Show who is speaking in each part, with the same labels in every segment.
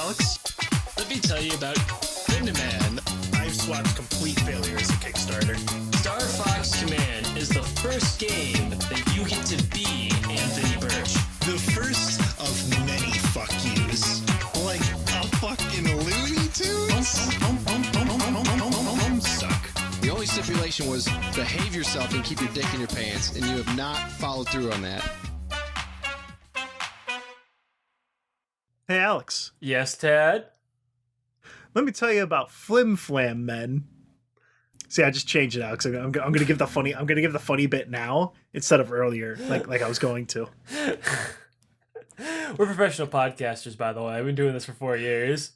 Speaker 1: Alex. Let me tell you about Man.
Speaker 2: I've swapped complete failure as a Kickstarter.
Speaker 1: Star Fox Command is the first game that you get to be Anthony Birch.
Speaker 2: The first of many fuck yous. Like a fucking Looney Tunes?
Speaker 3: Suck. The only stipulation was behave yourself and keep your dick in your pants, and you have not followed through on that.
Speaker 4: Hey, Alex.
Speaker 5: Yes, Tad?
Speaker 4: Let me tell you about Flim-Flam men. See, I just changed it out because I'm going to give the funny bit now instead of earlier, like I was going to.
Speaker 5: We're professional podcasters, by the way. I've been doing this for 4 years.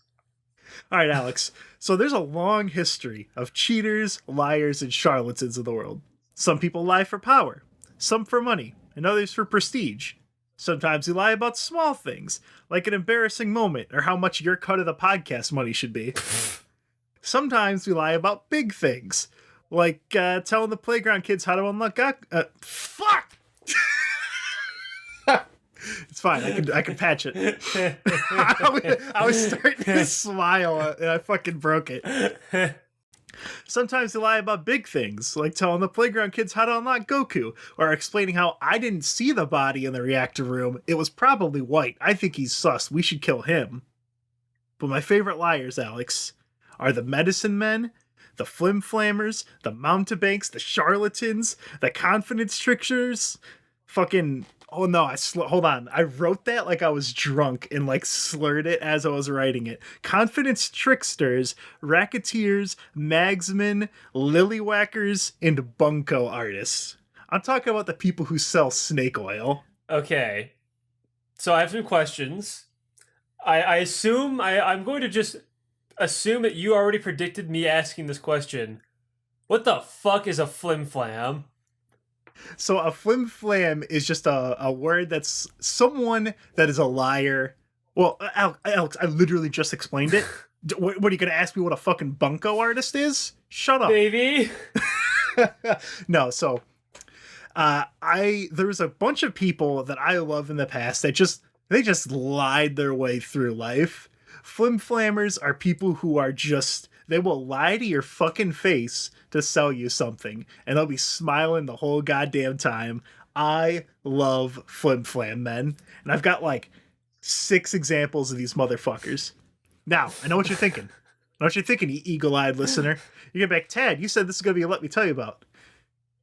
Speaker 4: All right, Alex. So there's a long history of cheaters, liars, and charlatans in the world. Some people lie for power, some for money, and others for prestige. Sometimes you lie about small things, like an embarrassing moment or how much your cut of the podcast money should be. Sometimes we lie about big things, like telling the playground kids how to unlock... fuck! It's fine. I can patch it. I was starting to smile and I fucking broke it. Sometimes they lie about big things, like telling the playground kids how to unlock Goku, or explaining how I didn't see the body in the reactor room. It was probably white. I think he's sus. We should kill him. But my favorite liars, Alex, are the medicine men, the flim-flammers, the mountebanks, the charlatans, the confidence tricksters, fucking... Oh no, hold on. I wrote that like I was drunk and like slurred it as I was writing it. Confidence tricksters, racketeers, magsmen, lillywhackers, and bunko artists. I'm talking about the people who sell snake oil.
Speaker 5: Okay. So I have some questions. I assume, I'm going to just assume that you already predicted me asking this question. What the fuck is a flim-flam?
Speaker 4: So a flim-flam is just a word that's someone that is a liar. Well, Alex, I literally just explained it. What are you going to ask me what a fucking bunko artist is? Shut up.
Speaker 5: Baby.
Speaker 4: No, so there was a bunch of people that I love in the past that they just lied their way through life. Flim-flammers are people who are just... They will lie to your fucking face to sell you something, and they'll be smiling the whole goddamn time. I love flim-flam men, and I've got like 6 examples of these motherfuckers. Now, I know what you're thinking. You eagle-eyed listener. You're gonna be like, Tad, you said this is gonna be a Let Me Tell You About.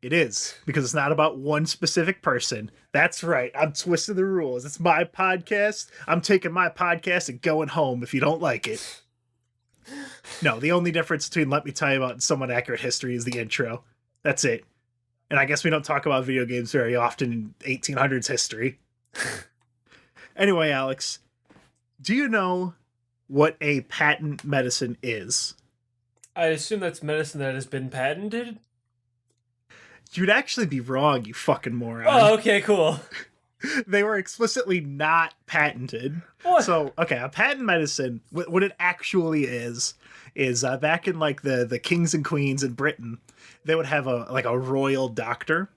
Speaker 4: It is, because it's not about one specific person. That's right, I'm twisting the rules. It's my podcast. I'm taking my podcast and going home if you don't like it. No, the only difference between Let Me Tell You About and Somewhat Accurate History is the intro. That's it. And I guess we don't talk about video games very often in 1800s history. Anyway, Alex, do you know what a patent medicine is?
Speaker 5: I assume that's medicine that has been patented?
Speaker 4: You'd actually be wrong, you fucking moron.
Speaker 5: Oh, okay, cool.
Speaker 4: They were explicitly not patented.
Speaker 5: What?
Speaker 4: So, okay, a patent medicine, what it actually is back in like the kings and queens in Britain, they would have a royal doctor,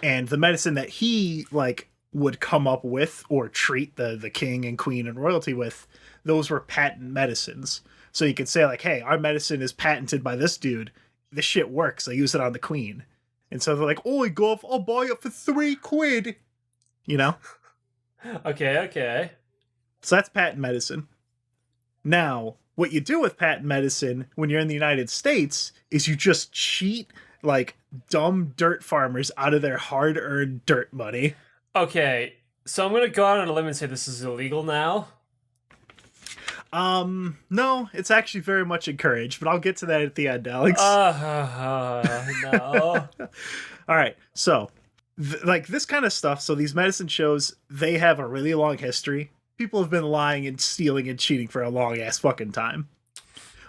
Speaker 4: and the medicine that he like would come up with or treat the king and queen and royalty with, those were patent medicines. So you could say like, hey, our medicine is patented by this dude. This shit works. I use it on the queen. And so they're like, oh, Golf, I'll buy it for 3 quid. You know?
Speaker 5: Okay.
Speaker 4: So that's patent medicine. Now, what you do with patent medicine when you're in the United States is you just cheat like dumb dirt farmers out of their hard-earned dirt money.
Speaker 5: Okay, so I'm going to go out on a limb and say this is illegal now.
Speaker 4: No, it's actually very much encouraged, but I'll get to that at the end, Alex.
Speaker 5: No.
Speaker 4: All right, so... like this kind of stuff, so these medicine shows, they have a really long history. People have been lying and stealing and cheating for a long ass fucking time.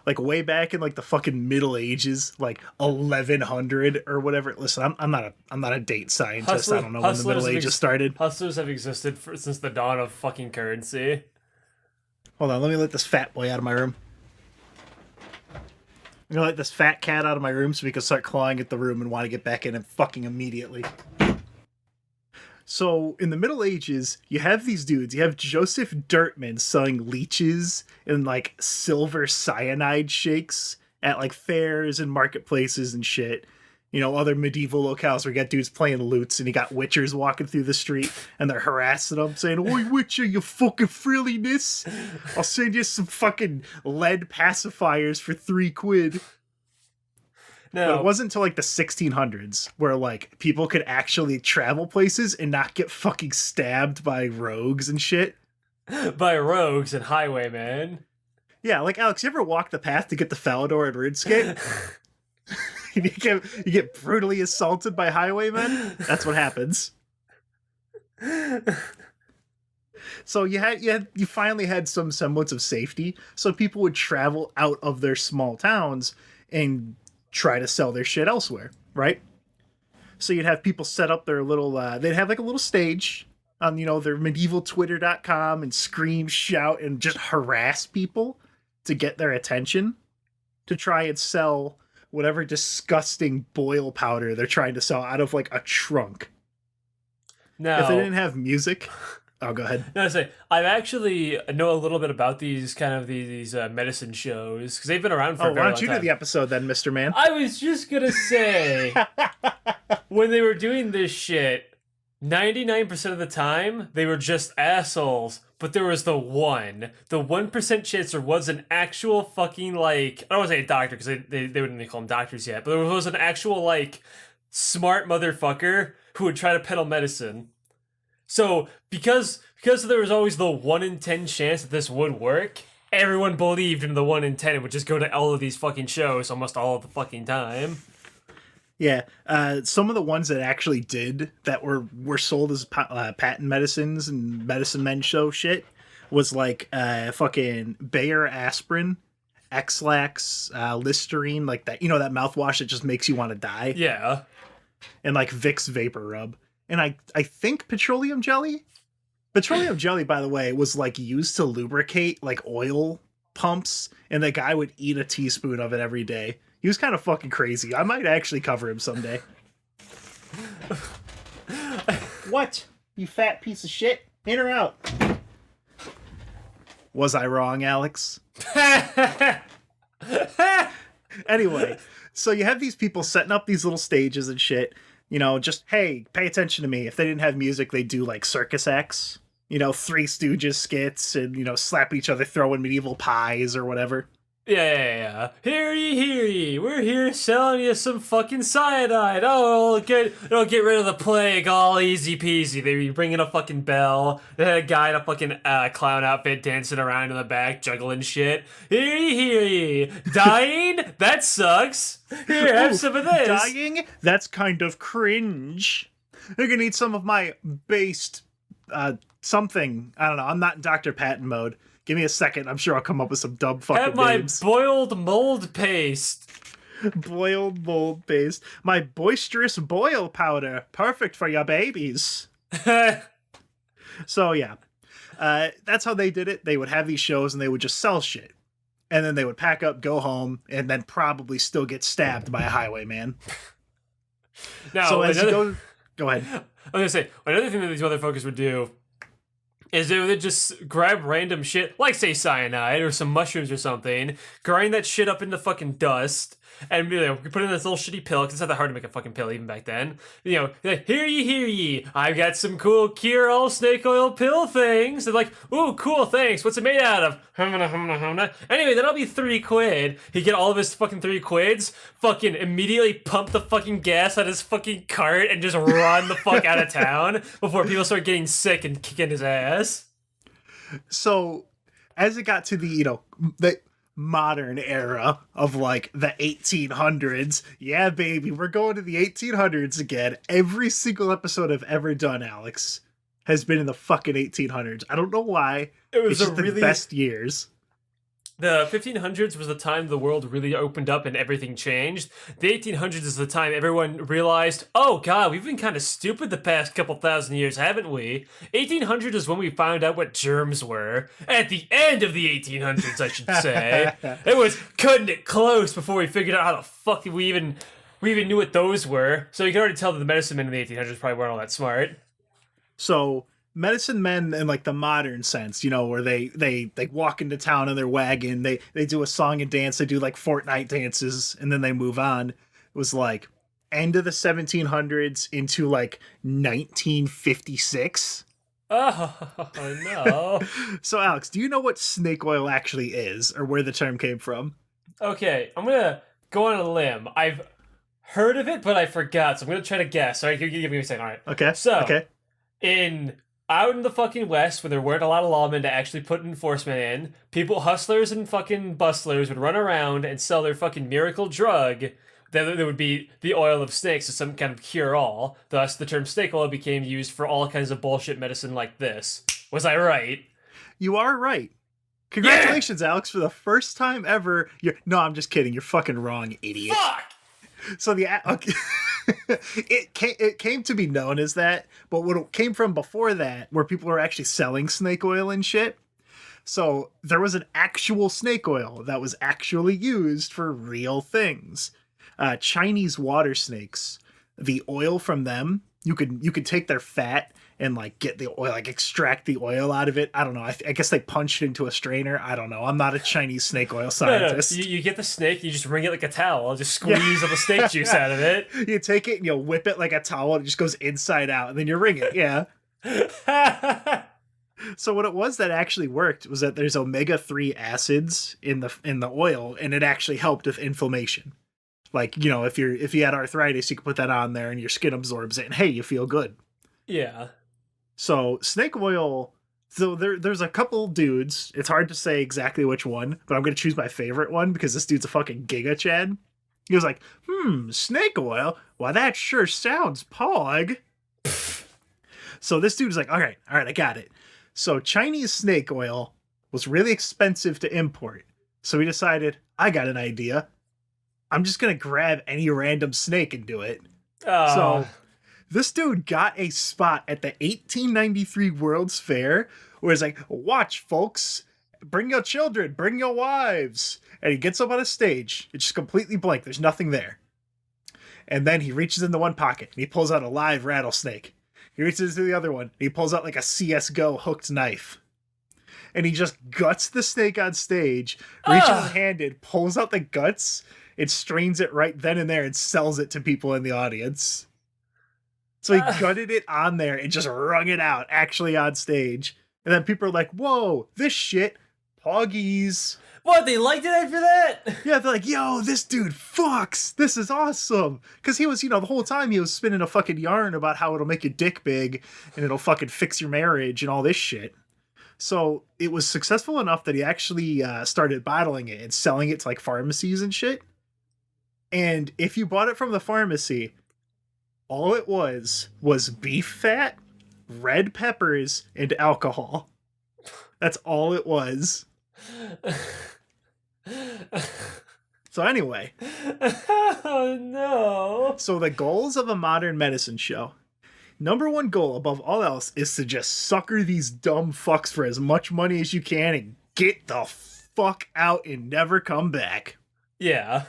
Speaker 4: Like way back in like the fucking Middle Ages, like 1100 or whatever. Listen, I'm not a date scientist. I don't know when the Middle Ages started.
Speaker 5: Hustlers have existed since the dawn of fucking currency.
Speaker 4: Hold on, let me let this fat boy out of my room. I'm gonna let this fat cat out of my room so we can start clawing at the room and want to get back in it fucking immediately. So in the Middle Ages, you have these dudes. You have Joseph Dirtman selling leeches and like silver cyanide shakes at like fairs and marketplaces and shit. You know, other medieval locales where you got dudes playing lutes and you got witchers walking through the street and they're harassing them saying, "Oi, witcher, you fucking frilliness. I'll send you some fucking lead pacifiers for 3 quid."
Speaker 5: No,
Speaker 4: But it wasn't until like the 1600s where like people could actually travel places and not get fucking stabbed by rogues and shit.
Speaker 5: by rogues and highwaymen.
Speaker 4: Yeah, like Alex, you ever walk the path to get to Falador at RuneScape? you get brutally assaulted by highwaymen? That's what happens. So you finally had some semblance of safety, so people would travel out of their small towns and try to sell their shit elsewhere, right? So you'd have people set up their little they'd have like a little stage on, you know, their medievaltwitter.com and scream, shout, and just harass people to get their attention to try and sell whatever disgusting boil powder they're trying to sell out of like a trunk.
Speaker 5: Now,
Speaker 4: If they didn't have music, oh, go ahead.
Speaker 5: no, I say I actually know a little bit about these kind of these medicine shows because they've been around for a
Speaker 4: Oh,
Speaker 5: very
Speaker 4: why
Speaker 5: long
Speaker 4: don't you
Speaker 5: time.
Speaker 4: do the episode then, Mr. Man?
Speaker 5: I was just gonna say when they were doing this shit, 99% of the time they were just assholes. But there was the 1% chance there was an actual fucking like, I don't want to say a doctor because they wouldn't even call them doctors yet, but there was an actual like smart motherfucker who would try to peddle medicine. So because there was always the 1 in 10 chance that this would work, everyone believed in the 1 in 10 and would just go to all of these fucking shows almost all of the fucking time.
Speaker 4: Yeah, some of the ones that actually did that were sold as patent medicines and medicine men show shit was like fucking Bayer aspirin, X-Lax, Listerine, like that, you know, that mouthwash that just makes you want to die,
Speaker 5: Yeah.
Speaker 4: and like Vicks Vapor Rub, and I think petroleum jelly. Petroleum jelly, by the way, was like used to lubricate like oil pumps, and the guy would eat a teaspoon of it every day. He was kind of fucking crazy. I might actually cover him someday. What? You fat piece of shit? In or out? Was I wrong, Alex? Anyway, so you have these people setting up these little stages and shit. You know, just, hey, pay attention to me. If they didn't have music, they'd do like circus acts. You know, Three Stooges skits and, you know, slap each other, throwing medieval pies or whatever.
Speaker 5: Yeah. Hear ye. We're here selling you some fucking cyanide. Oh, it'll get rid of the plague all easy peasy. They be bringing a fucking bell. They had a guy in a fucking clown outfit dancing around in the back, juggling shit. Hear ye. Dying? That sucks. Here, have some of this.
Speaker 4: Dying? That's kind of cringe. You're gonna need some of my based something. I don't know. I'm not in Dr. Patton mode. Give me a second. I'm sure I'll come up with some dumb fucking
Speaker 5: Have my
Speaker 4: names.
Speaker 5: boiled mold paste.
Speaker 4: Boiled mold paste. My boisterous boil powder. Perfect for your babies. So, yeah. That's how they did it. They would have these shows and they would just sell shit. And then they would pack up, go home, and then probably still get stabbed by a highwayman.
Speaker 5: Now,
Speaker 4: So as you go ahead.
Speaker 5: I was gonna say, another thing that these motherfuckers would do is they would just grab random shit, like say cyanide or some mushrooms or something, grind that shit up into fucking dust, and you know, put it in this little shitty pill, because it's not that hard to make a fucking pill even back then. You know, like, hear ye, I've got some cool cure-all snake oil pill things. They're like, ooh, cool, thanks. What's it made out of? Anyway, that'll be 3 quid. He'd get all of his fucking 3 quids, fucking immediately pump the fucking gas out his fucking cart, and just run the fuck out of town before people start getting sick and kicking his ass.
Speaker 4: So as it got to the, you know, the modern era of like the 1800s, yeah, baby, we're going to the 1800s again. Every single episode I've ever done, Alex, has been in the fucking 1800s. I don't know why.
Speaker 5: It was
Speaker 4: It's just the best years.
Speaker 5: The 1500s was the time the world really opened up and everything changed. The 1800s is the time everyone realized, oh god, we've been kind of stupid the past couple thousand years, haven't we? 1800 is when we found out what germs were. At the end of the 1800s, I should say. It was cutting it close before we figured out how the fuck we even knew what those were. So you can already tell that the medicine men in the 1800s probably weren't all that smart.
Speaker 4: So medicine men in like the modern sense, you know, where they walk into town in their wagon, they do a song and dance, they do like Fortnite dances, and then they move on. It was like end of the 1700s into like 1956.
Speaker 5: Oh no.
Speaker 4: So Alex, do you know what snake oil actually is, or where the term came from?
Speaker 5: Okay, I'm gonna go on a limb. I've heard of it, but I forgot, so I'm gonna try to guess. All right, give me a second. All right.
Speaker 4: Okay.
Speaker 5: So,
Speaker 4: okay.
Speaker 5: Out in the fucking West, where there weren't a lot of lawmen to actually put enforcement in, hustlers and fucking bustlers would run around and sell their fucking miracle drug. There would be the oil of snakes as some kind of cure-all. Thus, the term snake oil became used for all kinds of bullshit medicine like this. Was I right?
Speaker 4: You are right. Congratulations, Alex, for the first time ever. No, I'm just kidding. You're fucking wrong, idiot.
Speaker 5: Fuck!
Speaker 4: So okay. it came to be known as that, but what it came from before that, where people were actually selling snake oil and shit. So there was an actual snake oil that was actually used for real things. Chinese water snakes, the oil from them, you could take their fat and like get the oil, like extract the oil out of it. I don't know. I guess they punched it into a strainer. I don't know. I'm not a Chinese snake oil scientist.
Speaker 5: No. You get the snake, you just wring it like a towel, just squeeze all the snake juice out of it.
Speaker 4: You take it and you whip it like a towel. It just goes inside out, and then you wring it. Yeah. So what it was that actually worked was that there's omega-3 acids in the oil, and it actually helped with inflammation. Like, you know, if you had arthritis, you could put that on there and your skin absorbs it, and hey, you feel good.
Speaker 5: Yeah.
Speaker 4: So snake oil, so there's a couple dudes. It's hard to say exactly which one, but I'm going to choose my favorite one because this dude's a fucking Giga Chad. He was like, snake oil? Why, that sure sounds pog. So this dude's like, all right, I got it. So Chinese snake oil was really expensive to import. So we decided, I got an idea. I'm just going to grab any random snake and do it. So this dude got a spot at the 1893 World's Fair where he's like, watch, folks, bring your children, bring your wives. And he gets up on a stage. It's just completely blank. There's nothing there. And then he reaches into one pocket and he pulls out a live rattlesnake. He reaches into the other one and he pulls out like a CSGO hooked knife. And he just guts the snake on stage, reaches handed, pulls out the guts, it strains it right then and there and sells it to people in the audience. So he gutted it on there and just wrung it out, actually on stage. And then people are like, whoa, this shit, poggies.
Speaker 5: What, they liked it after that?
Speaker 4: Yeah, they're like, yo, this dude fucks. This is awesome. Because he was, you know, the whole time he was spinning a fucking yarn about how it'll make your dick big and it'll fucking fix your marriage and all this shit. So it was successful enough that he actually started bottling it and selling it to like pharmacies and shit. And if you bought it from the pharmacy, all it was beef fat, red peppers, and alcohol. That's all it was. So anyway.
Speaker 5: Oh no.
Speaker 4: So the goals of a modern medicine show. Number one goal above all else is to just sucker these dumb fucks for as much money as you can and get the fuck out and never come back.
Speaker 5: Yeah.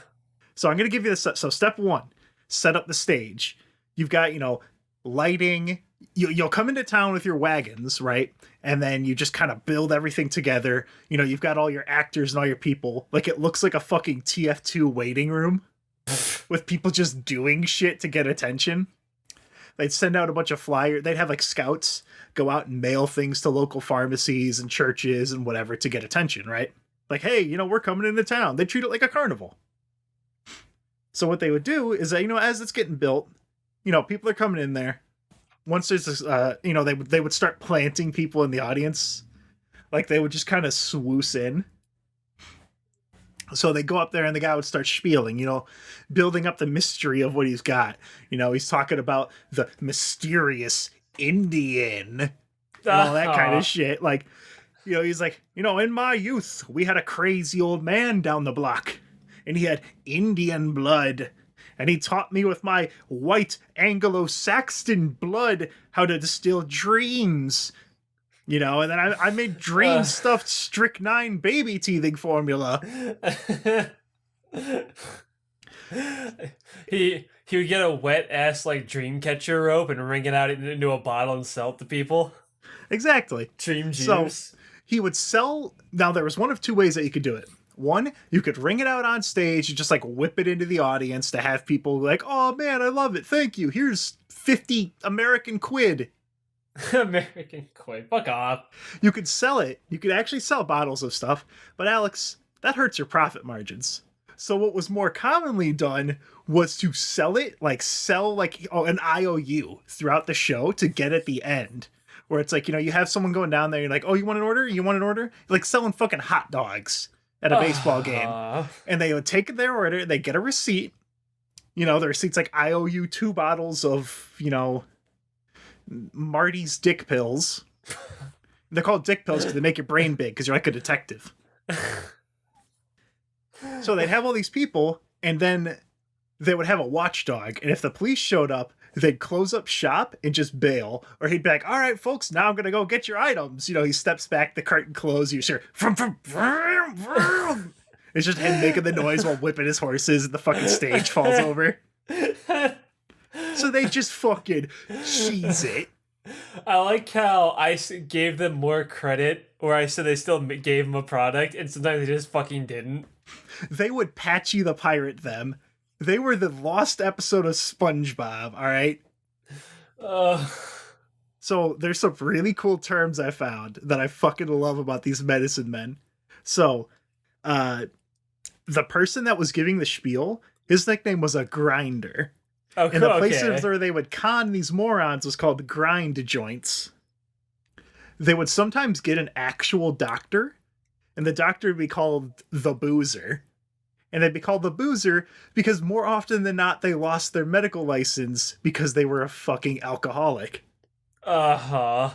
Speaker 4: So I'm going to give you this. So step one, set up the stage. You've got, you know, lighting. You'll come into town with your wagons, right? And then you just kind of build everything together. You know, you've got all your actors and all your people. Like, it looks like a fucking TF2 waiting room with people just doing shit to get attention. They'd send out a bunch of flyers. They'd have like scouts go out and mail things to local pharmacies and churches and whatever to get attention, right? Like, hey, you know, we're coming into town. They treat it like a carnival. So what they would do is that, you know, as it's getting built, you know, people are coming in there. Once there's this, you know, they would start planting people in the audience. Like, they would just kind of swoosh in. So they go up there and the guy would start spieling, you know, building up the mystery of what he's got. You know, he's talking about the mysterious Indian and all that kind of shit. Like, you know, he's like, you know, in my youth, we had a crazy old man down the block and he had Indian blood. And he taught me with my white Anglo-Saxon blood how to distill dreams. You know, and then I made dream-stuffed strychnine baby teething formula.
Speaker 5: he would get a wet ass like dream catcher rope and wring it out into a bottle and sell it to people.
Speaker 4: Exactly.
Speaker 5: Dream
Speaker 4: So
Speaker 5: juice.
Speaker 4: he would sell. Now there was one of two ways that you could do it. One, you could ring it out on stage and just like whip it into the audience to have people like, "Oh man, I love it. Thank you. Here's 50 American quid."
Speaker 5: American quid. Fuck off.
Speaker 4: You could sell it. You could actually sell bottles of stuff, but Alex, that hurts your profit margins. So what was more commonly done was to sell it, like sell like an IOU throughout the show to get at the end. Where it's like, you have someone going down there, you're like, "Oh, you want an order? You want an order?" Like selling fucking hot dogs at a baseball game. And they would take their order, they get a receipt. The receipt's like, "I owe you 2 bottles of, Marty's dick pills." They're called dick pills because they make your brain big because you're like a detective. So they'd have all these people, and then they would have a watchdog. And if the police showed up, they'd close up shop and just bail. Or he'd be like, "All right, folks, now I'm going to go get your items." He steps back, the curtain closes, you hear, it's just him making the noise while whipping his horses, and the fucking stage falls over. So they just fucking cheese it.
Speaker 5: I like how I gave them more credit, or I said they still gave them a product, and sometimes they just fucking didn't.
Speaker 4: They would Patchy the Pirate them. They were the lost episode of SpongeBob, all right? So there's some really cool terms I found that I fucking love about these medicine men. So, the person that was giving the spiel, his nickname was a grinder.
Speaker 5: Oh,
Speaker 4: And the places where they would con these morons was called grind joints. They would sometimes get an actual doctor, and the doctor would be called the boozer. And they'd be called the boozer because more often than not, they lost their medical license because they were a fucking alcoholic.
Speaker 5: Uh-huh.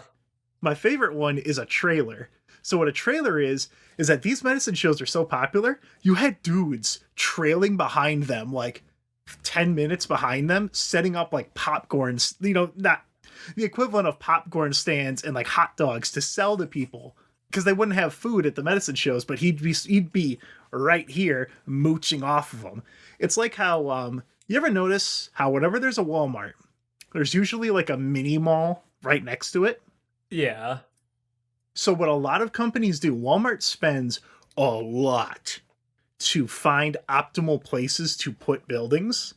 Speaker 4: My favorite one is a trailer. So what a trailer is that these medicine shows are so popular, you had dudes trailing behind them, like 10 minutes behind them, setting up like popcorns, not the equivalent of popcorn stands and like hot dogs to sell to people because they wouldn't have food at the medicine shows, but he'd be right here mooching off of them. It's like how you ever notice how whenever there's a Walmart, there's usually like a mini mall right next to it.
Speaker 5: Yeah.
Speaker 4: So what a lot of companies do, Walmart spends a lot to find optimal places to put buildings.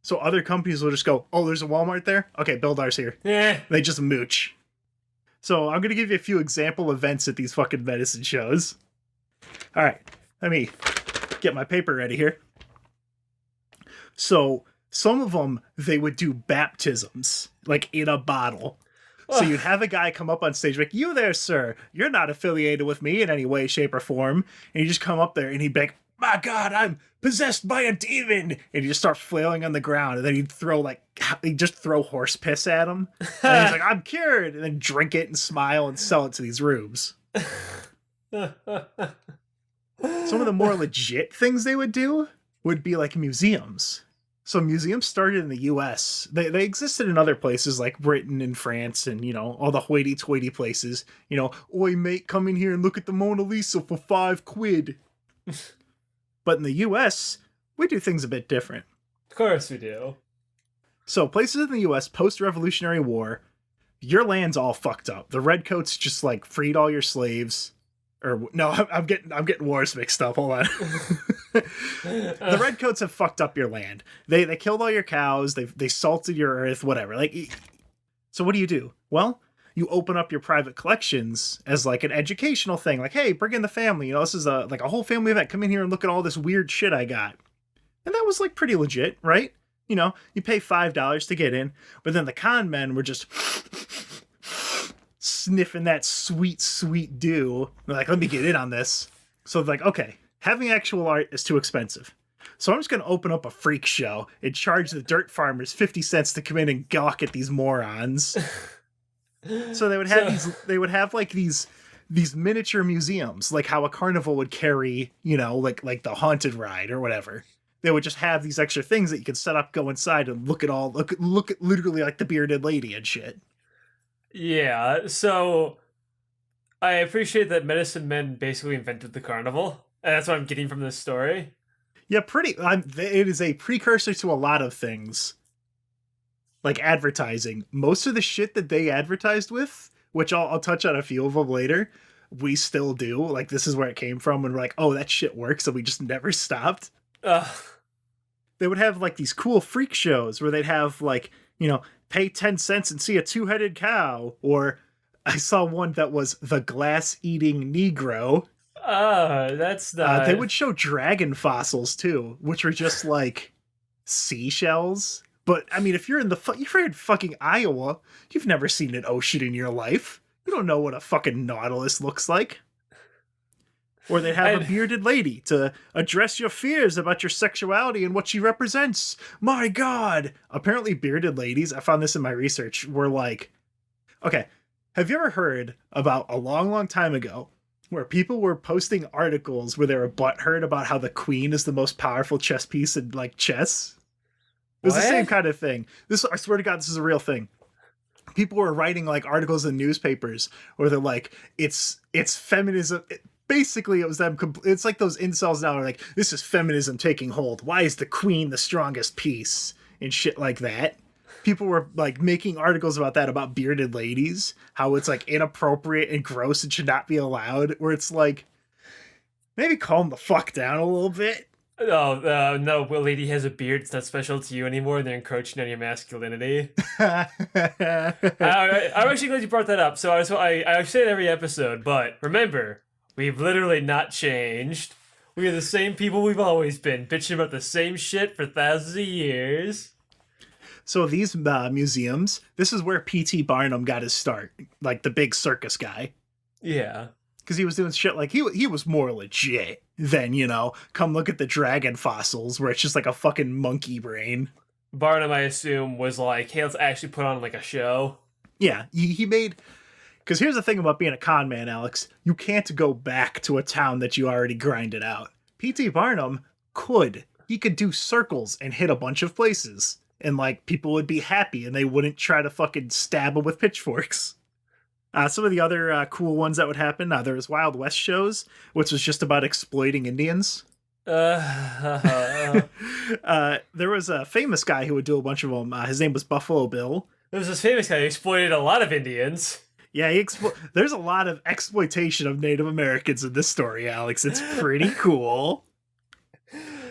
Speaker 4: So other companies will just go, "Oh, there's a Walmart there? Okay, build ours here."
Speaker 5: Yeah.
Speaker 4: They just mooch. So I'm going to give you a few example events at these fucking medicine shows. All right, let me get my paper ready here. So some of them, they would do baptisms, like in a bottle. So you'd have a guy come up on stage like, "You there, sir, you're not affiliated with me in any way, shape, or form." And you just come up there and he'd be like, "My God, I'm possessed by a demon." And you just start flailing on the ground. And then he'd just throw horse piss at him. And he's like, "I'm cured." And then drink it and smile and sell it to these rubes. Some of the more legit things they would do would be like museums. So museums started in the US. They existed in other places like Britain and France and, all the hoity-toity places. "Oi, mate, come in here and look at the Mona Lisa for 5 quid. But in the US, we do things a bit different.
Speaker 5: Of course we do.
Speaker 4: So places in the US, post-Revolutionary War, your land's all fucked up. The redcoats just like freed all your slaves. Or no, I'm getting wars mixed up. Hold on. The redcoats have fucked up your land. They killed all your cows. They salted your earth. Whatever. So what do? Well, you open up your private collections as like an educational thing. Like, "Hey, bring in the family. This is a whole family event. Come in here and look at all this weird shit I got." And that was like pretty legit, right? You pay $5 to get in, but then the con men were just sniffing that sweet, sweet dew. They're like, "Let me get in on this." So they're like, "Okay, having actual art is too expensive. So I'm just going to open up a freak show and charge the dirt farmers 50 cents to come in and gawk at these morons." So they would have like these miniature museums, like how a carnival would carry, like the haunted ride or whatever. They would just have these extra things that you could set up, go inside and look at literally like the bearded lady and shit.
Speaker 5: Yeah, so I appreciate that medicine men basically invented the carnival. And that's what I'm getting from this story.
Speaker 4: Yeah, it is a precursor to a lot of things. Like advertising. Most of the shit that they advertised with, which I'll touch on a few of them later, we still do. Like, this is where it came from, and we're like, oh, that shit works, and we just never stopped. They would have, like, these cool freak shows where they'd have, like, pay 10 cents and see a two-headed cow, or I saw one that was the glass-eating Negro.
Speaker 5: That's not...
Speaker 4: They would show dragon fossils, too, which were just, like, seashells. But, I mean, if you're in fucking Iowa, you've never seen an ocean in your life. You don't know what a fucking nautilus looks like. Or they'd have a bearded lady to address your fears about your sexuality and what she represents. My God! Apparently bearded ladies, I found this in my research, were like... Okay, have you ever heard about a long, long time ago where people were posting articles where they were butthurt about how the queen is the most powerful chess piece in, like, chess? It was the same kind of thing. I swear to God, this is a real thing. People were writing, like, articles in newspapers where they're like, it's feminism... Basically, it was them. It's like those incels now are like, this is feminism taking hold. Why is the queen the strongest piece? And shit like that. People were like making articles about that, about bearded ladies, how it's like inappropriate and gross and should not be allowed. Where it's like, maybe calm the fuck down a little bit.
Speaker 5: Oh, no, Will Lady has a beard. It's not special to you anymore. They're encroaching on your masculinity. I'm actually glad you brought that up. So I say it every episode, but remember, we've literally not changed. We are the same people we've always been, bitching about the same shit for thousands of years.
Speaker 4: So these museums, this is where P.T. Barnum got his start, like the big circus guy.
Speaker 5: Yeah.
Speaker 4: Because he was doing shit like, he was more legit than, come look at the dragon fossils, where it's just like a fucking monkey brain.
Speaker 5: Barnum, I assume, was like, hey, let's actually put on like a show.
Speaker 4: Yeah, he made... Because here's the thing about being a con man, Alex. You can't go back to a town that you already grinded out. P.T. Barnum could. He could do circles and hit a bunch of places. And, like, people would be happy and they wouldn't try to fucking stab him with pitchforks. Some of the other cool ones that would happen, there was Wild West shows, which was just about exploiting Indians. There was a famous guy who would do a bunch of them. His name was Buffalo Bill.
Speaker 5: There was this famous guy who exploited a lot of Indians.
Speaker 4: Yeah, there's a lot of exploitation of Native Americans in this story, Alex. It's pretty cool.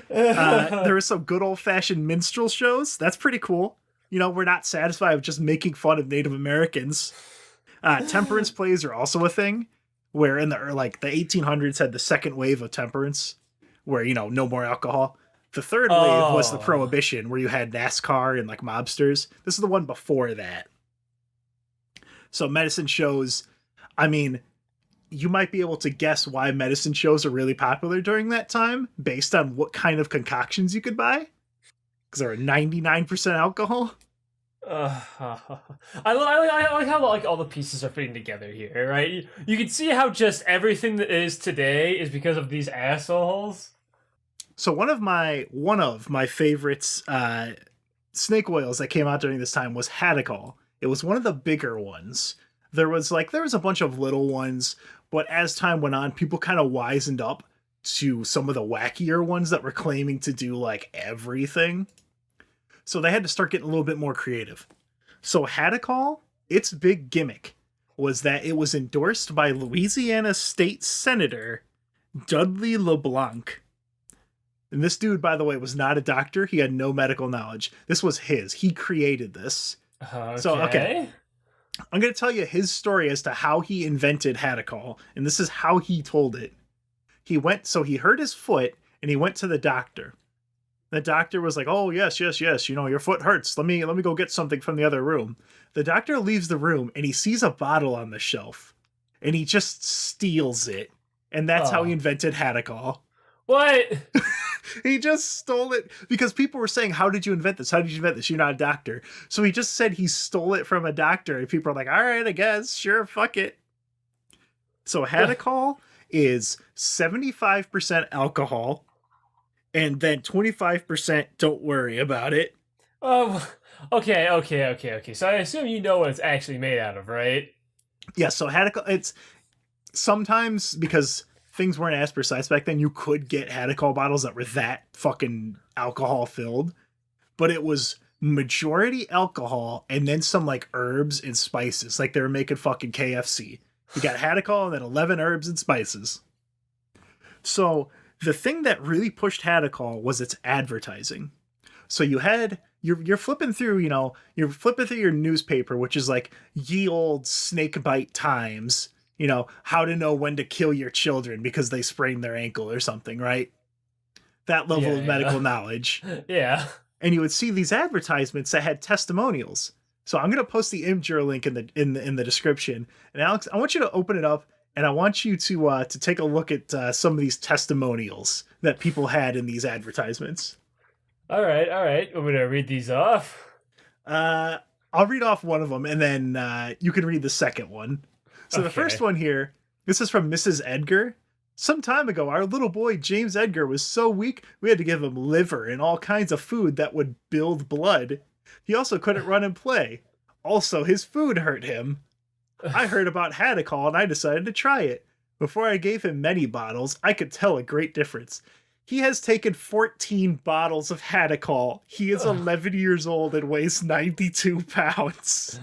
Speaker 4: There were some good old-fashioned minstrel shows. That's pretty cool. We're not satisfied with just making fun of Native Americans. Temperance Plays are also a thing, where in the 1800s had the second wave of temperance, where, no more alcohol. The third wave was the Prohibition, where you had NASCAR and, like, mobsters. This is the one before that. So medicine shows, I mean, you might be able to guess why medicine shows are really popular during that time based on what kind of concoctions you could buy. Because they were 99% alcohol.
Speaker 5: I like how like all the pieces are fitting together here, right? You can see how just everything that is today is because of these assholes.
Speaker 4: So one of my favorites snake oils that came out during this time was Hadacol. It was one of the bigger ones. There was a bunch of little ones, but as time went on, people kind of wisened up to some of the wackier ones that were claiming to do like everything. So they had to start getting a little bit more creative. So Hadikall, its big gimmick was that it was endorsed by Louisiana State Senator Dudley LeBlanc. And this dude, by the way, was not a doctor. He had no medical knowledge. This was his. He created this.
Speaker 5: Okay.
Speaker 4: So, okay. I'm going to tell you his story as to how he invented Hadacol, and this is how he told it. He hurt his foot, and he went to the doctor. The doctor was like, oh, yes, your foot hurts. Let me go get something from the other room. The doctor leaves the room, and he sees a bottle on the shelf, and he just steals it. And that's how he invented Hadacol.
Speaker 5: What?
Speaker 4: He just stole it because people were saying, how did you invent this? How did you invent this? You're not a doctor. So he just said he stole it from a doctor, and people are like, all right, I guess. Sure, fuck it. So Hadacol is 75% alcohol, and then 25% don't worry about it.
Speaker 5: Okay. So I assume you know what it's actually made out of, right?
Speaker 4: Yeah, so Hadacol, it's sometimes because things weren't as precise back then, you could get Hadacol bottles that were that fucking alcohol filled, but it was majority alcohol and then some like herbs and spices, like they were making fucking KFC. You got Hadacol and then 11 herbs and spices. So the thing that really pushed Hadacol was its advertising. So you had you're flipping through, you're flipping through your newspaper, which is like ye old snake bite times, how to know when to kill your children because they sprained their ankle or something, right? That level of medical knowledge.
Speaker 5: Yeah.
Speaker 4: And you would see these advertisements that had testimonials. So I'm going to post the Imgur link in the description. And Alex, I want you to open it up, and I want you to take a look at some of these testimonials that people had in these advertisements.
Speaker 5: All right. I'm going to read these off.
Speaker 4: I'll read off one of them, and then you can read the second one. So the first one here, this is from Mrs. Edgar. Some time ago, our little boy, James Edgar, was so weak, we had to give him liver and all kinds of food that would build blood. He also couldn't run and play. Also, his food hurt him. I heard about Hadacol and I decided to try it. Before I gave him many bottles, I could tell a great difference. He has taken 14 bottles of Hadacol. He is 11 years old and weighs 92 pounds.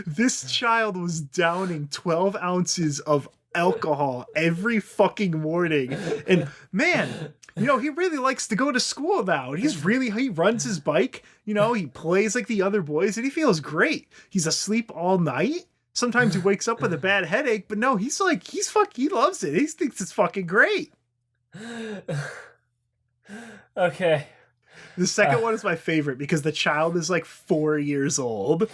Speaker 4: This child was downing 12 ounces of alcohol every fucking morning. And man, he really likes to go to school now. He runs his bike, he plays like the other boys, and he feels great. He's asleep all night. Sometimes he wakes up with a bad headache, but no, he loves it. He thinks it's fucking great.
Speaker 5: Okay.
Speaker 4: The second one is my favorite because the child is like 4 years old.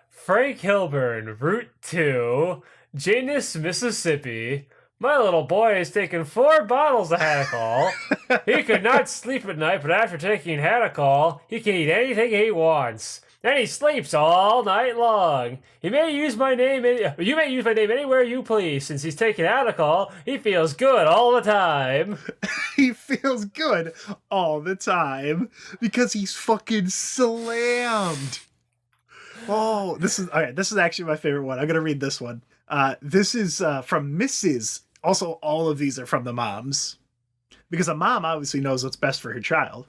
Speaker 5: Frank Hilburn, Route 2, Janus, Mississippi. My little boy has taken 4 bottles of Hadacol. He could not sleep at night, but after taking Hadacol, he can eat anything he wants. And he sleeps all night long. You may use my name anywhere you please. Since he's taken Hadacol, he feels good all the time.
Speaker 4: He feels good all the time because he's fucking slammed. Oh, this is actually my favorite one. I'm gonna read this one. This is from Mrs. Also, all of these are from the moms. Because a mom obviously knows what's best for her child.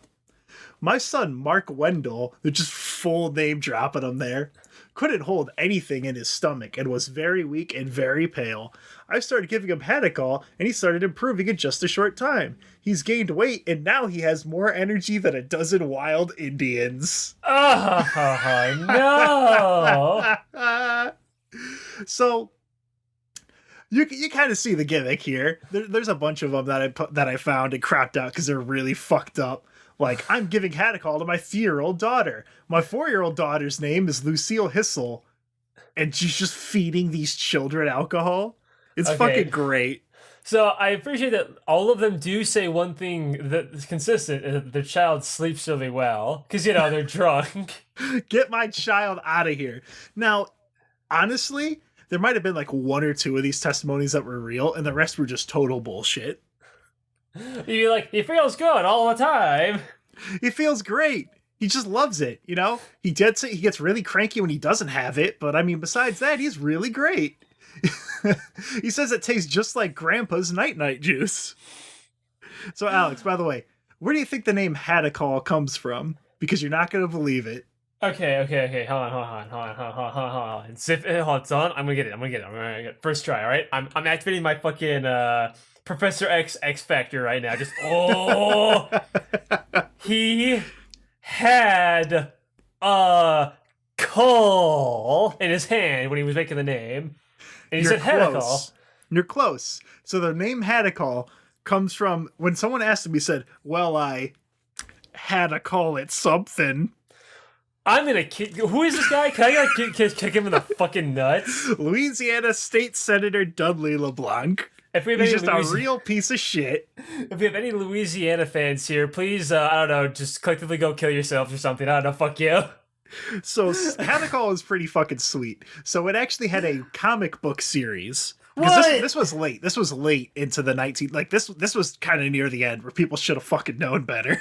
Speaker 4: My son, Mark Wendell, they're just full name dropping him there, couldn't hold anything in his stomach and was very weak and very pale. I started giving him Hadacol and he started improving in just a short time. He's gained weight and now he has more energy than a dozen wild Indians.
Speaker 5: Oh, no!
Speaker 4: So you kind of see the gimmick here. There's a bunch of them that I found and cropped out because they're really fucked up. Like, I'm giving Hadacol to my 3-year-old daughter. My 4-year-old daughter's name is Lucille Hissel, and she's just feeding these children alcohol. It's fucking great.
Speaker 5: So I appreciate that all of them do say one thing that's consistent, is that their child sleeps really well, because, they're drunk.
Speaker 4: Get my child out of here. Now, honestly, there might have been like 1 or 2 of these testimonies that were real, and the rest were just total bullshit.
Speaker 5: You'd be like, he feels good all the time.
Speaker 4: He feels great. He just loves it, He gets really cranky when he doesn't have it, but I mean, besides that, he's really great. He says it tastes just like Grandpa's night-night juice. So, Alex, by the way, where do you think the name Hadacol comes from? Because you're not going to believe it.
Speaker 5: Okay. Hold on. Hold on. I'm gonna get it. First try, all right? I'm activating my fucking Professor X Factor right now. He had a coal in his hand when he was making the name. And he said Hadacol.
Speaker 4: You're close. So the name Hadacol comes from when someone asked him, he said, well, I had to call it something.
Speaker 5: I'm gonna kick. Who is this guy? Can I kick him in the fucking nuts?
Speaker 4: Louisiana State Senator Dudley LeBlanc. He's just a real piece of shit.
Speaker 5: If we have any Louisiana fans here, please, I don't know, just collectively go kill yourselves or something. I don't know, fuck you.
Speaker 4: So Hadacol is pretty fucking sweet. So it actually had a comic book series.
Speaker 5: What?
Speaker 4: This was late. This was late into the 19... Like, this was kind of near the end where people should have fucking known better.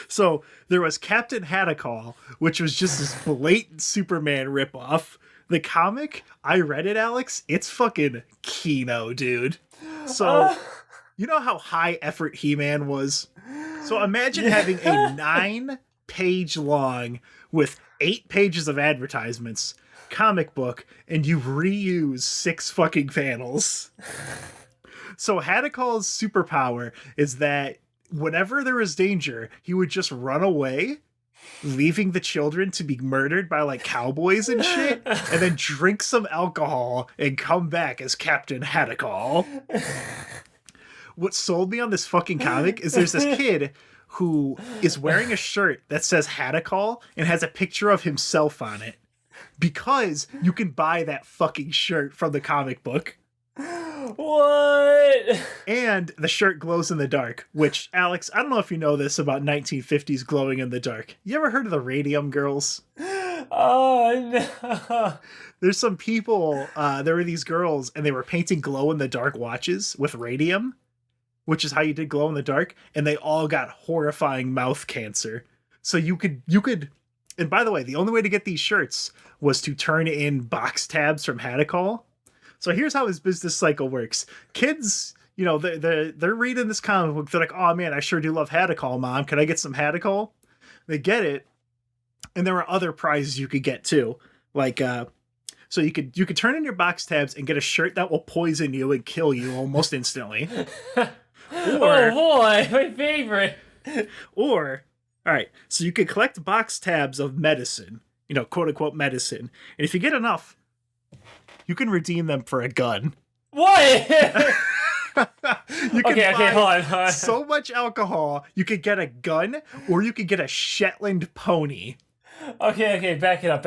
Speaker 4: So there was Captain Hadacol, which was just this blatant Superman ripoff. The comic, I read it, Alex. It's fucking Kino, dude. So, you know how high effort He-Man was? So imagine having a 9-page long with 8 pages of advertisements comic book, and you reuse 6 fucking panels. So Hadacall's superpower is that whenever there is danger, he would just run away, leaving the children to be murdered by like cowboys and shit, and then drink some alcohol and come back as Captain Hadacall. What sold me on this fucking comic is there's this kid who is wearing a shirt that says Hadacall and has a picture of himself on it, because you can buy that fucking shirt from the comic book.
Speaker 5: What?
Speaker 4: And the shirt glows in the dark, which, Alex, I don't know if you know this about 1950s glowing in the dark. You ever heard of the Radium Girls?
Speaker 5: Oh, no.
Speaker 4: There's some people, there were these girls, and they were painting glow-in-the-dark watches with radium, which is how you did glow in the dark, and they all got horrifying mouth cancer. So you could, and by the way, the only way to get these shirts was to turn in box tabs from Hadacol. So here's how his business cycle works. Kids, you know, they're reading this comic book. They're like, oh man, I sure do love Hadacol, Mom. Can I get some Hadacol? They get it. And there are other prizes you could get too. Like, so you could turn in your box tabs and get a shirt that will poison you and kill you almost instantly.
Speaker 5: Oh boy, my favorite.
Speaker 4: Or, all right, so you could collect box tabs of medicine, you know, quote unquote medicine. And if you get enough, you can redeem them for a gun.
Speaker 5: What?
Speaker 4: You can
Speaker 5: okay, hold on.
Speaker 4: So much alcohol, you could get a gun, or you could get a Shetland pony.
Speaker 5: Okay, back it up.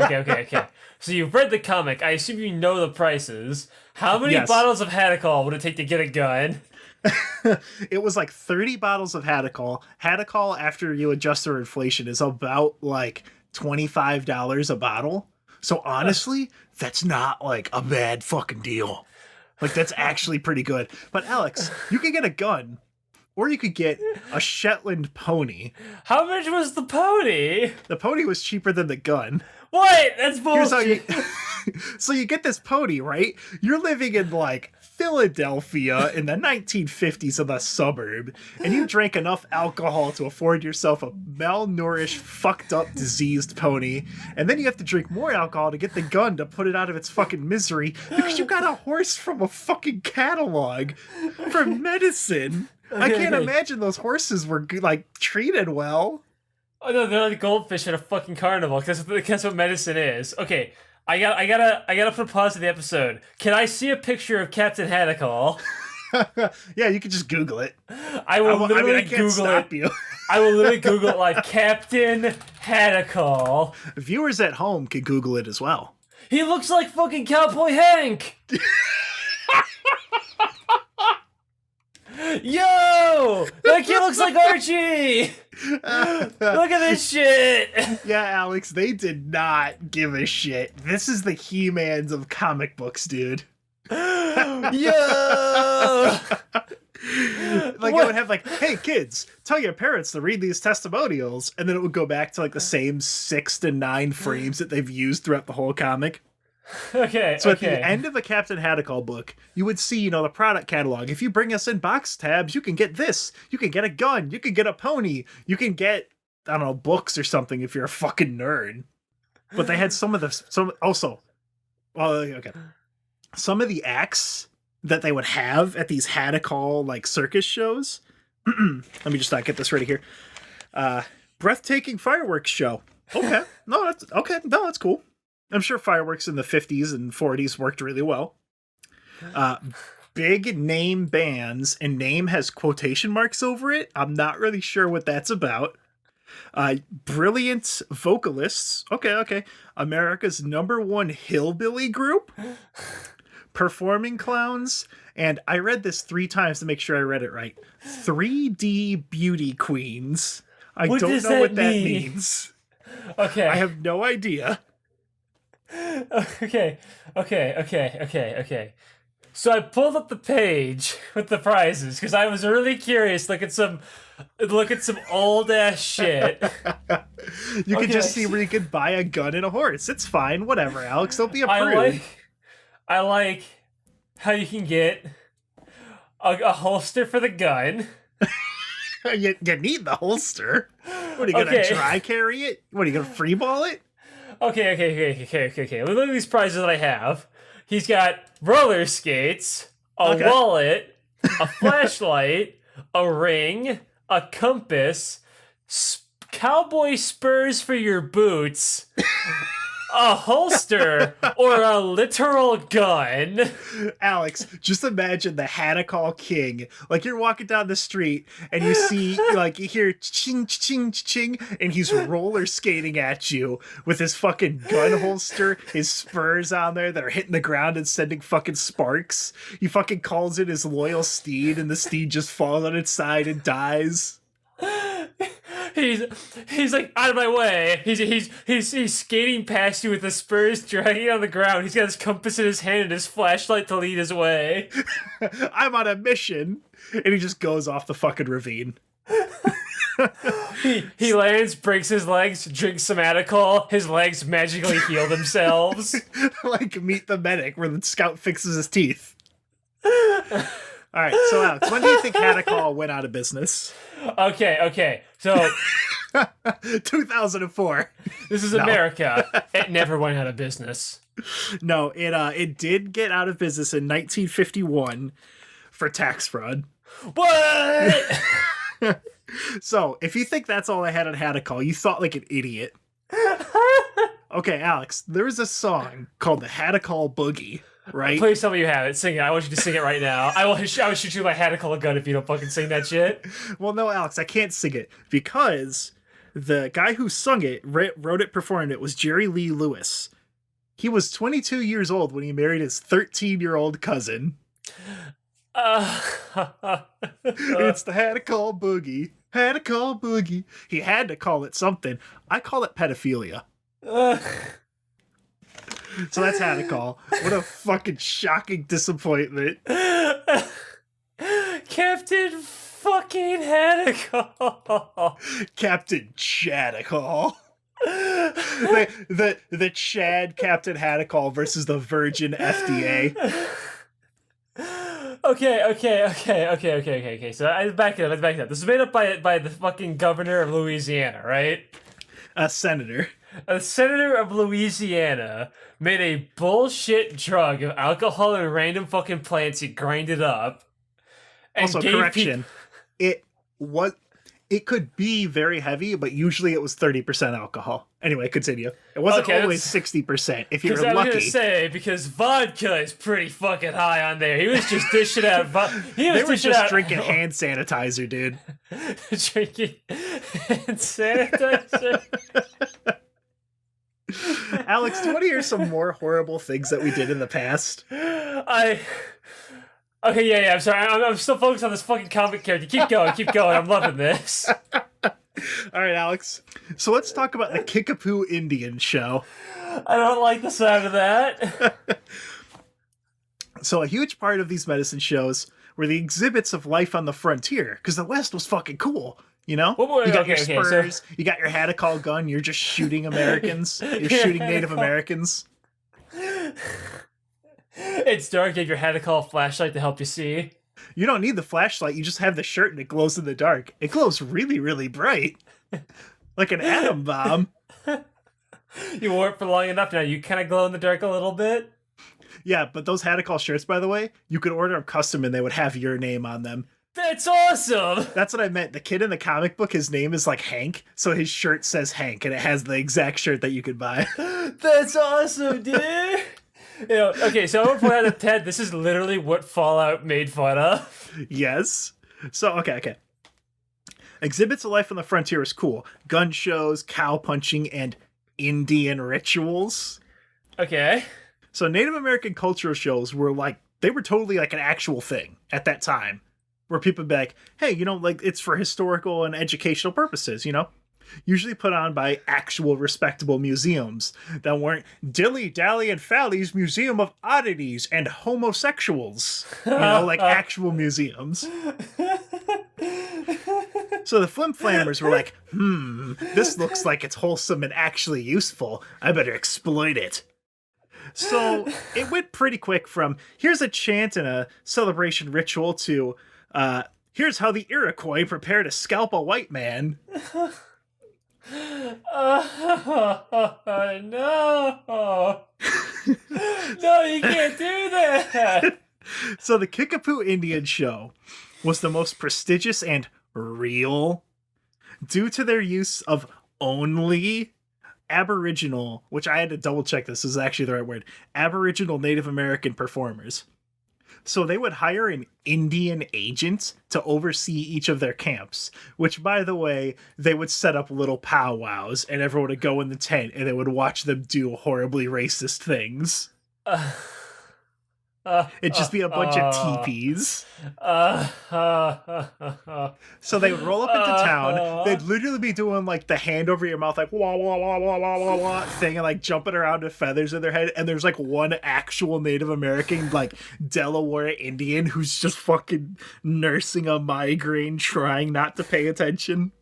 Speaker 5: Okay. So you've read the comic. I assume you know the prices. How many
Speaker 4: Yes.
Speaker 5: bottles of Hadacol would it take to get a gun?
Speaker 4: It was like 30 bottles of Hadacol. Hadacol, after you adjust for inflation, is about like $25 a bottle. So honestly, that's not like a bad fucking deal. Like, that's actually pretty good. But Alex, you could get a gun, or you could get a Shetland pony.
Speaker 5: How much was the pony?
Speaker 4: The pony was cheaper than the gun.
Speaker 5: What? That's
Speaker 4: Here's how
Speaker 5: bullshit.
Speaker 4: so you get this pony, right? You're living in like Philadelphia in the 1950s in the suburb, and you drank enough alcohol to afford yourself a malnourished, fucked up, diseased pony, and then you have to drink more alcohol to get the gun to put it out of its fucking misery because you got a horse from a fucking catalog for medicine. I can't imagine those horses were like treated well.
Speaker 5: Oh no, they're like goldfish at a fucking carnival. That's what medicine is. Okay, I gotta put a pause to the episode. Can I see a picture of Captain Hadacol?
Speaker 4: Yeah, you can just Google it.
Speaker 5: I
Speaker 4: I can't
Speaker 5: Google
Speaker 4: stop
Speaker 5: it.
Speaker 4: you.
Speaker 5: I will literally Google it like Captain Hadacol.
Speaker 4: Viewers at home can Google it as well.
Speaker 5: He looks like fucking Cowboy Hank. Yo! That kid looks like Archie! Look at this shit!
Speaker 4: Yeah, Alex, they did not give a shit. This is the He-Mans of comic books, dude.
Speaker 5: Yo!
Speaker 4: Like, it would have like, hey kids, tell your parents to read these testimonials, and then it would go back to like the same 6 to 9 frames that they've used throughout the whole comic.
Speaker 5: Okay,
Speaker 4: So at the end of the Captain Hadacol book, you would see, you know, the product catalog. If you bring us in box tabs, you can get this. You can get a gun. You can get a pony. You can get, I don't know, books or something if you're a fucking nerd. But they had some of the acts that they would have at these Hadacol like circus shows. Let me just get this ready here. Breathtaking fireworks show. Okay. No, that's cool. I'm sure fireworks in the 50s and 40s worked really well. Big name bands, and name has quotation marks over it. I'm not really sure what that's about. Brilliant vocalists. Okay. America's #1 hillbilly group. Performing clowns. And I read this 3 times to make sure I read it right. 3D beauty queens. I don't know what that means.
Speaker 5: Okay.
Speaker 4: I have no idea.
Speaker 5: Okay. So I pulled up the page with the prizes because I was really curious. Look at some Look at some old ass shit.
Speaker 4: You can just
Speaker 5: Okay.
Speaker 4: see where you could buy a gun and a horse. It's fine. Whatever, Alex. Don't be a prude.
Speaker 5: I like how you can get a holster for the gun.
Speaker 4: You need the holster. What, are you going to
Speaker 5: Okay.
Speaker 4: dry carry it? What, are you going to free ball it?
Speaker 5: Okay. Look at these prizes that I have. He's got roller skates, a
Speaker 4: Okay.
Speaker 5: wallet, a flashlight, a ring, a compass, cowboy spurs for your boots, a holster, or a literal gun.
Speaker 4: Alex, just imagine the Hadacol king. Like, you're walking down the street and you see, like, you hear ching, ching, ching, and he's roller skating at you with his fucking gun holster, his spurs on there that are hitting the ground and sending fucking sparks. He fucking calls in his loyal steed, and the steed just falls on its side and dies.
Speaker 5: He's like out of my way. He's skating past you with the spurs dragging on the ground. He's got his compass in his hand and his flashlight to lead his way.
Speaker 4: I'm on a mission. And he just goes off the fucking ravine.
Speaker 5: He lands, breaks his legs, drinks some Hadacol. His legs magically heal themselves.
Speaker 4: Like Meet the Medic, where the scout fixes his teeth. All right, so Alex, when do you think Hadacol went out of business?
Speaker 5: Okay. So
Speaker 4: 2004.
Speaker 5: this is America. It never went out of business.
Speaker 4: No, it did get out of business in 1951 for tax fraud.
Speaker 5: What?
Speaker 4: So, if you think that's all I had on Hadacol, you thought like an idiot. Okay, Alex, there is a song called the Hadacol Boogie, right?
Speaker 5: Please tell me you have it. Sing it. I want you to sing it right now. I will shoot you my Hadacol gun if you don't fucking sing that shit.
Speaker 4: Well, no, Alex, I can't sing it because the guy who sung it, wrote it, performed it, was Jerry Lee Lewis. He was 22 years old when he married his 13-year-old cousin. It's the Hadacol Boogie. Hadacol Boogie. He had to call it something. I call it pedophilia. So that's Hadacol. What a fucking shocking disappointment.
Speaker 5: Captain fucking Hadacol.
Speaker 4: Captain Chadacol. The Chad Captain Hadacol versus the Virgin FDA.
Speaker 5: Okay. So I back it up. This is made up by the fucking governor of Louisiana, right?
Speaker 4: A senator.
Speaker 5: A senator of Louisiana made a bullshit drug of alcohol and random fucking plants. He grinded up. And
Speaker 4: Also,
Speaker 5: gave
Speaker 4: correction. It could be very heavy, but usually it was 30% alcohol. Anyway, continue. It wasn't
Speaker 5: Okay,
Speaker 4: always 60% if you're
Speaker 5: I was
Speaker 4: lucky.
Speaker 5: gonna say, because vodka is pretty fucking high on there. He was just dishing out.
Speaker 4: They were just drinking hand sanitizer, dude.
Speaker 5: Drinking hand sanitizer.
Speaker 4: Alex, do you want to hear some more horrible things that we did in the past?
Speaker 5: Okay, yeah. I'm sorry. I'm still focused on this fucking comic character. Keep going. I'm loving this.
Speaker 4: All right, Alex. So let's talk about the Kickapoo Indian show.
Speaker 5: I don't like the sound of that.
Speaker 4: So a huge part of these medicine shows were the exhibits of life on the frontier, because the West was fucking cool. You know? You got your spurs, you got your Hadacol gun, you're just shooting Americans. You're shooting Native Americans.
Speaker 5: It's dark. You have your Hadacol flashlight to help you see.
Speaker 4: You don't need the flashlight, you just have the shirt and it glows in the dark. It glows really, really bright. Like an atom bomb.
Speaker 5: You wore it for long enough now. You kind of glow in the dark a little bit.
Speaker 4: Yeah, but those Hadacol shirts, by the way, you could order them custom and they would have your name on them.
Speaker 5: That's awesome.
Speaker 4: That's what I meant. The kid in the comic book, his name is like Hank, so his shirt says Hank, and it has the exact shirt that you could buy.
Speaker 5: That's awesome, dude. Okay, so I want to point out to Ted, this is literally what Fallout made fun of.
Speaker 4: Yes. So, okay. Exhibits of life on the frontier is cool. Gun shows, cow punching, and Indian rituals.
Speaker 5: Okay.
Speaker 4: So Native American cultural shows were they were totally like an actual thing at that time. Where people would be like, hey, it's for historical and educational purposes, Usually put on by actual respectable museums that weren't Dilly-Dally and Fally's Museum of Oddities and Homosexuals. Actual museums. So the Flim-Flammers were like, this looks like it's wholesome and actually useful. I better exploit it. So it went pretty quick from here's a chant and a celebration ritual to here's how the Iroquois prepare to scalp a white man.
Speaker 5: No. No, you can't do that.
Speaker 4: So the Kickapoo Indian show was the most prestigious and real due to their use of only Aboriginal, which I had to double check this is actually the right word, Aboriginal Native American performers. So they would hire an Indian agent to oversee each of their camps, which, by the way, they would set up little powwows and everyone would go in the tent and they would watch them do horribly racist things. It'd just be a bunch of teepees. So they would roll up into town. They'd literally be doing like the hand over your mouth, like wah wah wah wah wah wah wah thing, and like jumping around with feathers in their head. And there's like one actual Native American, like Delaware Indian, who's just fucking nursing a migraine, trying not to pay attention.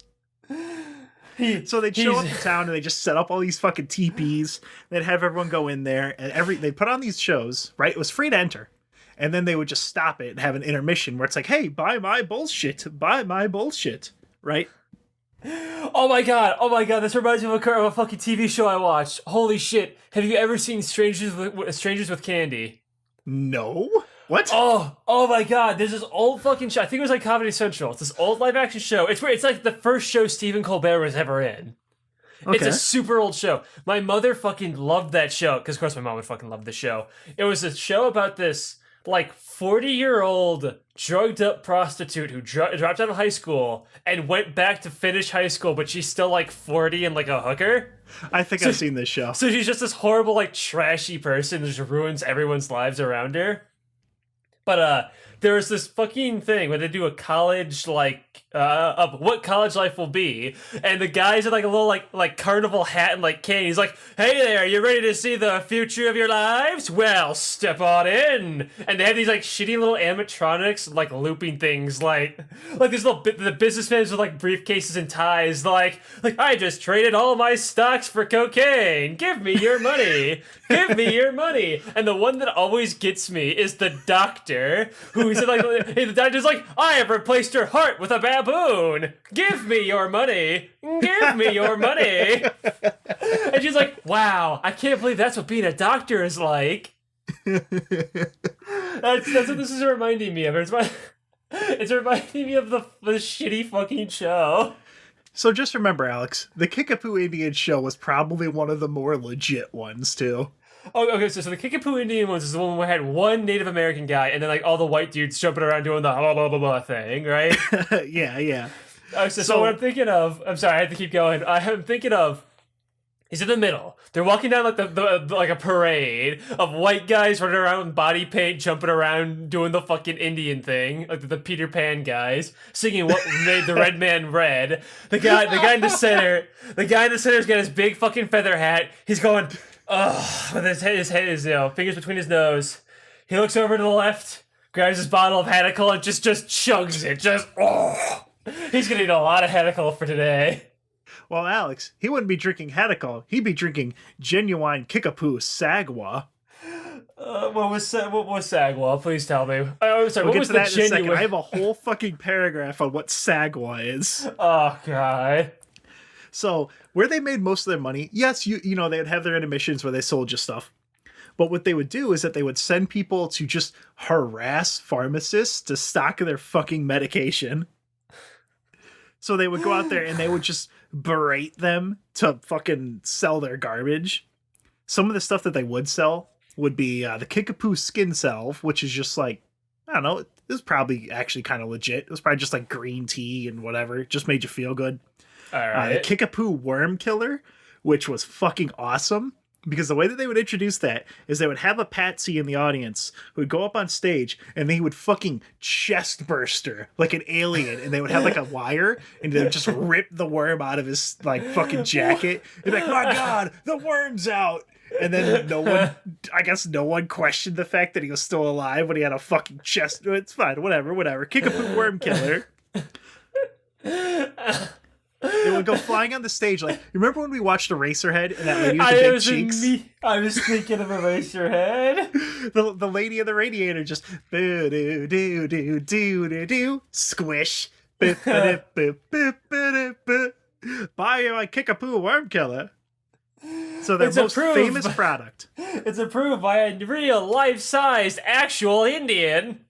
Speaker 4: So they'd show up in town and they just set up all these fucking teepees. They'd have everyone go in there and they put on these shows, right? It was free to enter. And then they would just stop it and have an intermission where it's like, hey, buy my bullshit, right?
Speaker 5: Oh my god, this reminds me of a fucking TV show I watched. Holy shit. Have you ever seen Strangers with Candy?
Speaker 4: No. What?
Speaker 5: Oh my god, there's this old fucking show. I think it was like Comedy Central. It's this old live action show. It's weird. It's like the first show Stephen Colbert was ever in. Okay. It's a super old show. My mother fucking loved that show, because of course my mom would fucking love the show. It was a show about this like 40-year-old drugged up prostitute who dropped out of high school and went back to finish high school, but she's still like 40 and like a hooker.
Speaker 4: I think I've seen this show.
Speaker 5: So she's just this horrible like trashy person that just ruins everyone's lives around her. But there was this fucking thing where they do a college, like, of what college life will be, and the guy's in, like, a little, like carnival hat and, like, cane. He's like, hey there, you ready to see the future of your lives? Well, step on in! And they have these, like, shitty little animatronics, like, looping things, like these little, the businessmen with, like, briefcases and ties, like, I just traded all my stocks for cocaine! Give me your money! Give me your money! And the one that always gets me is the doctor, who said, like, the doctor's like, I have replaced your heart with a baboon! Give me your money! Give me your money! And she's like, wow, I can't believe that's what being a doctor is like. That's what this is reminding me of. It's reminding me of the shitty fucking show.
Speaker 4: So just remember, Alex, the Kickapoo Indian show was probably one of the more legit ones, too.
Speaker 5: Oh, okay, so the Kickapoo Indian ones is the one where we had one Native American guy and then like all the white dudes jumping around doing the blah blah blah blah thing, right?
Speaker 4: Yeah.
Speaker 5: So what I'm thinking of, I'm sorry, I have to keep going. I'm thinking of, he's in the middle. They're walking down like the like a parade of white guys running around in body paint, jumping around, doing the fucking Indian thing, like the Peter Pan guys, singing What Made the Red Man Red. The guy in the center's got his big fucking feather hat. He's going, with his head is, fingers between his nose. He looks over to the left, grabs his bottle of Hadacol and just chugs it. He's gonna eat a lot of Hadacol for today.
Speaker 4: Well, Alex, he wouldn't be drinking Hadacol. He'd be drinking genuine Kickapoo Sagwa.
Speaker 5: What was Sagwa? Please tell me. Oh, sorry,
Speaker 4: we'll
Speaker 5: what was the genuine? In a second.
Speaker 4: I have a whole fucking paragraph on what Sagwa is.
Speaker 5: Oh, God.
Speaker 4: So, where they made most of their money, yes, you know, they'd have their intermissions where they sold you stuff. But what they would do is that they would send people to just harass pharmacists to stock their fucking medication. So they would go out there and they would just berate them to fucking sell their garbage. Some of the stuff that they would sell would be the Kickapoo Skin Salve, which is just like, I don't know, it was probably actually kind of legit. It was probably just like green tea and whatever. It just made you feel good.
Speaker 5: All right.
Speaker 4: The Kickapoo Worm Killer, which was fucking awesome. Because the way that they would introduce that is they would have a patsy in the audience who would go up on stage and they would fucking chest burster like an alien, and they would have like a wire and they would just rip the worm out of his like fucking jacket. They'd be like, my God, the worm's out. And then no one questioned the fact that he was still alive when he had a fucking chest. It's fine, whatever. Kickapoo Worm Killer. It would go flying on the stage. Like, you remember when we watched Eraserhead and that lady with the big cheeks?
Speaker 5: I was thinking of Eraserhead.
Speaker 4: The lady of the radiator just boo doo doo doo doo doo doo squish. Buy my Kickapoo worm killer. So their most famous product.
Speaker 5: It's approved by a real life-sized actual Indian.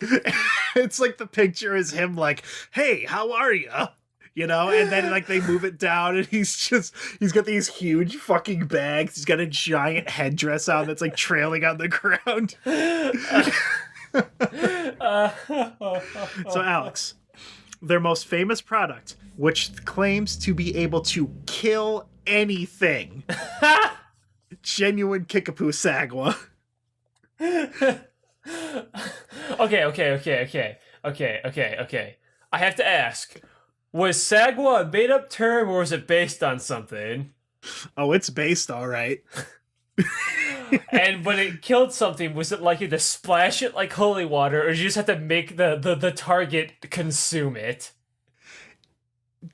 Speaker 4: It's like the picture is him like, hey, how are ya? You know, and then like they move it down and he's got these huge fucking bags. He's got a giant headdress on that's like trailing on the ground. So Alex, their most famous product, which claims to be able to kill anything. Genuine Kickapoo Sagwa.
Speaker 5: Okay. I have to ask. Was Sagwa a made-up term or was it based on something?
Speaker 4: Oh, it's based, all right.
Speaker 5: And when it killed something, was it likely to splash it like holy water, or did you just have to make the target consume it?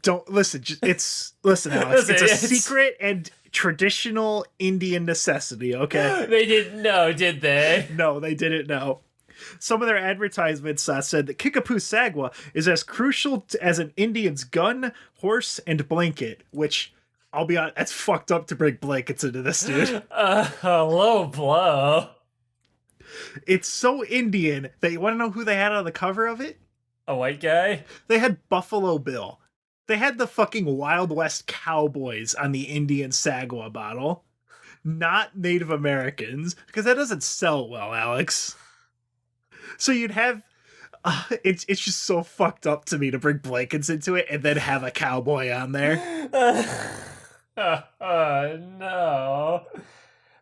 Speaker 4: Don't listen. Listen, Alex. It's a secret and traditional Indian necessity. Okay.
Speaker 5: They didn't know, did they?
Speaker 4: No, they didn't know. Some of their advertisements said that Kickapoo Sagwa is as crucial as an Indian's gun, horse, and blanket. Which, I'll be honest, that's fucked up to bring blankets into this, dude.
Speaker 5: A low blow.
Speaker 4: It's so Indian that you want to know who they had on the cover of it?
Speaker 5: A white guy?
Speaker 4: They had Buffalo Bill. They had the fucking Wild West Cowboys on the Indian Sagwa bottle. Not Native Americans, because that doesn't sell well, Alex. So you'd have... it's just so fucked up to me to bring blankets into it and then have a cowboy on there.
Speaker 5: No.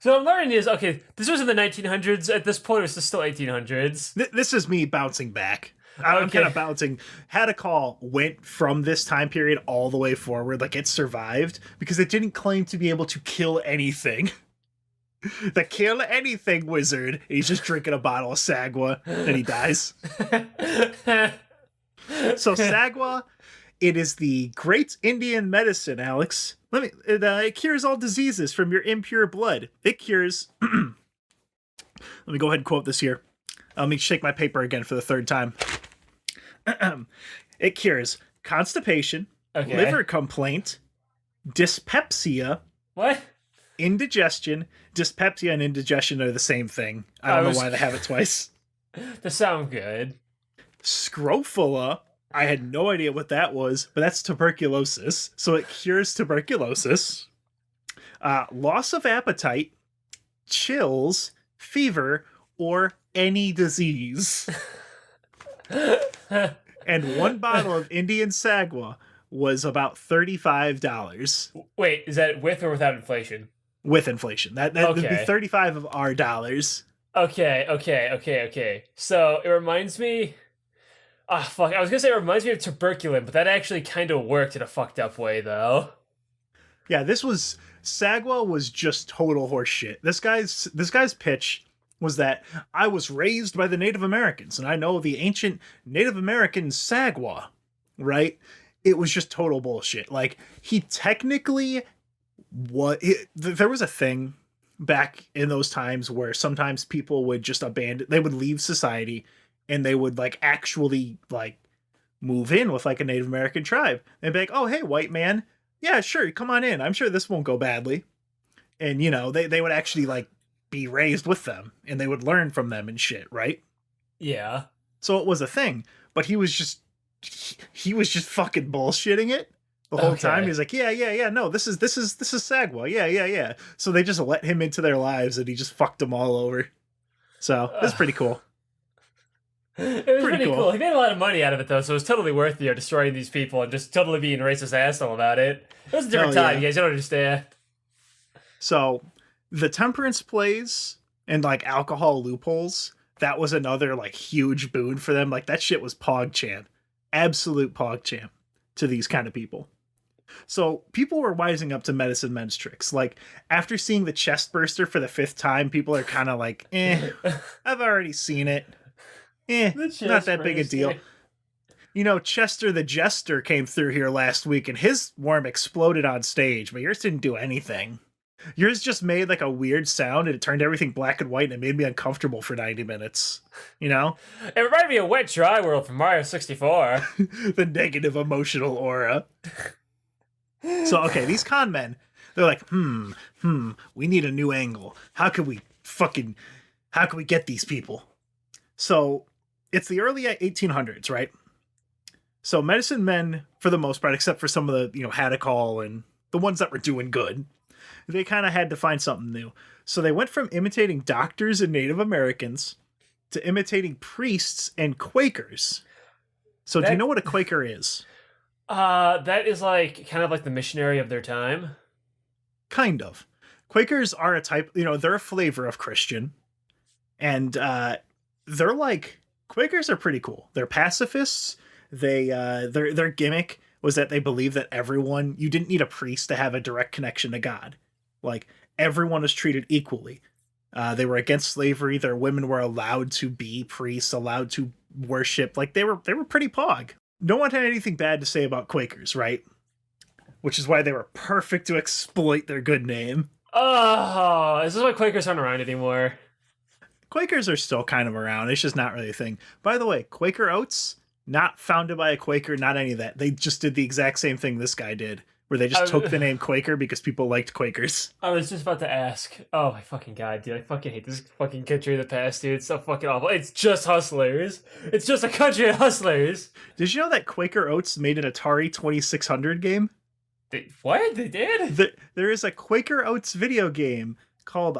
Speaker 5: So I'm learning is, okay, this was in the 1900s. At this point, it was still 1800s.
Speaker 4: This is me bouncing back. I'm kind of bouncing. Hadacol went from this time period all the way forward. Like, it survived because it didn't claim to be able to kill anything. The kill anything wizard. He's just drinking a bottle of Sagwa and he dies. So Sagwa, it is the great Indian medicine, Alex. It cures all diseases from your impure blood. It cures... Let me go ahead and quote this here. Let me shake my paper again for the third time. It cures constipation, liver complaint, dyspepsia.
Speaker 5: What?
Speaker 4: Indigestion. Dyspepsia and indigestion are the same thing. I don't know why they have it twice.
Speaker 5: They sound good.
Speaker 4: Scrofula. I had no idea what that was, but that's tuberculosis. So it cures tuberculosis. Loss of appetite, chills, fever, or any disease. And one bottle of Indian Sagwa was about $35.
Speaker 5: Wait, is that with or without inflation?
Speaker 4: With inflation. That would be 35 of our dollars.
Speaker 5: Okay. So it reminds me... Ah, fuck. I was gonna say it reminds me of tuberculin, but that actually kind of worked in a fucked up way, though.
Speaker 4: Yeah, Sagwa was just total horseshit. This guy's pitch was that I was raised by the Native Americans, and I know the ancient Native American Sagwa, right? It was just total bullshit. Like, he technically... there was a thing back in those times where sometimes people would just they would leave society and they would like actually like move in with like a Native American tribe and be like, oh, hey, white man. Yeah, sure. Come on in. I'm sure this won't go badly. And, you know, they would actually like be raised with them and they would learn from them and shit. Right.
Speaker 5: Yeah.
Speaker 4: So it was a thing, but he was just fucking bullshitting it. The whole time he's like, yeah, no, this is Sagwa, yeah. So they just let him into their lives and he just fucked them all over. So it's pretty cool.
Speaker 5: It was pretty cool. He made a lot of money out of it though, so it was totally worth destroying these people and just totally being a racist asshole about it. It was a different time, you guys. You don't understand.
Speaker 4: So the Temperance Plays and like alcohol loopholes, that was another like huge boon for them. Like that shit was PogChamp, absolute PogChamp to these kind of people. So people were wising up to Medicine Men's tricks. Like, after seeing the chest burster for the 5th time, people are kind of like, I've already seen it. Not that big a deal. Chester the Jester came through here last week and his worm exploded on stage, but yours didn't do anything. Yours just made like a weird sound and it turned everything black and white and it made me uncomfortable for 90 minutes.
Speaker 5: It reminded me of Wet Dry World from Mario 64.
Speaker 4: The negative emotional aura. So, okay, these con men, they're like, we need a new angle. How can we get these people? So, it's the early 1800s, right? So, medicine men, for the most part, except for some of the, Hadacol and the ones that were doing good, they kind of had to find something new. So, they went from imitating doctors and Native Americans to imitating priests and Quakers. So, do you know what a Quaker is?
Speaker 5: That is kind of like the missionary of their time.
Speaker 4: Kind of. Quakers are a type, they're a flavor of Christian. And they're like, Quakers are pretty cool. They're pacifists. Their gimmick was that they believe that you didn't need a priest to have a direct connection to God. Like, everyone was treated equally. They were against slavery. Their women were allowed to be priests, allowed to worship. Like, they were pretty pog. No one had anything bad to say about Quakers, right? Which is why they were perfect to exploit their good name.
Speaker 5: Oh, is this why Quakers aren't around anymore?
Speaker 4: Quakers are still kind of around. It's just not really a thing. By the way, Quaker Oats, not founded by a Quaker, not any of that. They just did the exact same thing this guy did, where they just took the name Quaker because people liked Quakers.
Speaker 5: I was just about to ask. Oh my fucking god, dude. I fucking hate this fucking country of the past, dude. It's so fucking awful. It's just hustlers. It's just a country of hustlers.
Speaker 4: Did you know that Quaker Oats made an Atari 2600 game?
Speaker 5: What? They did?
Speaker 4: There is a Quaker Oats video game called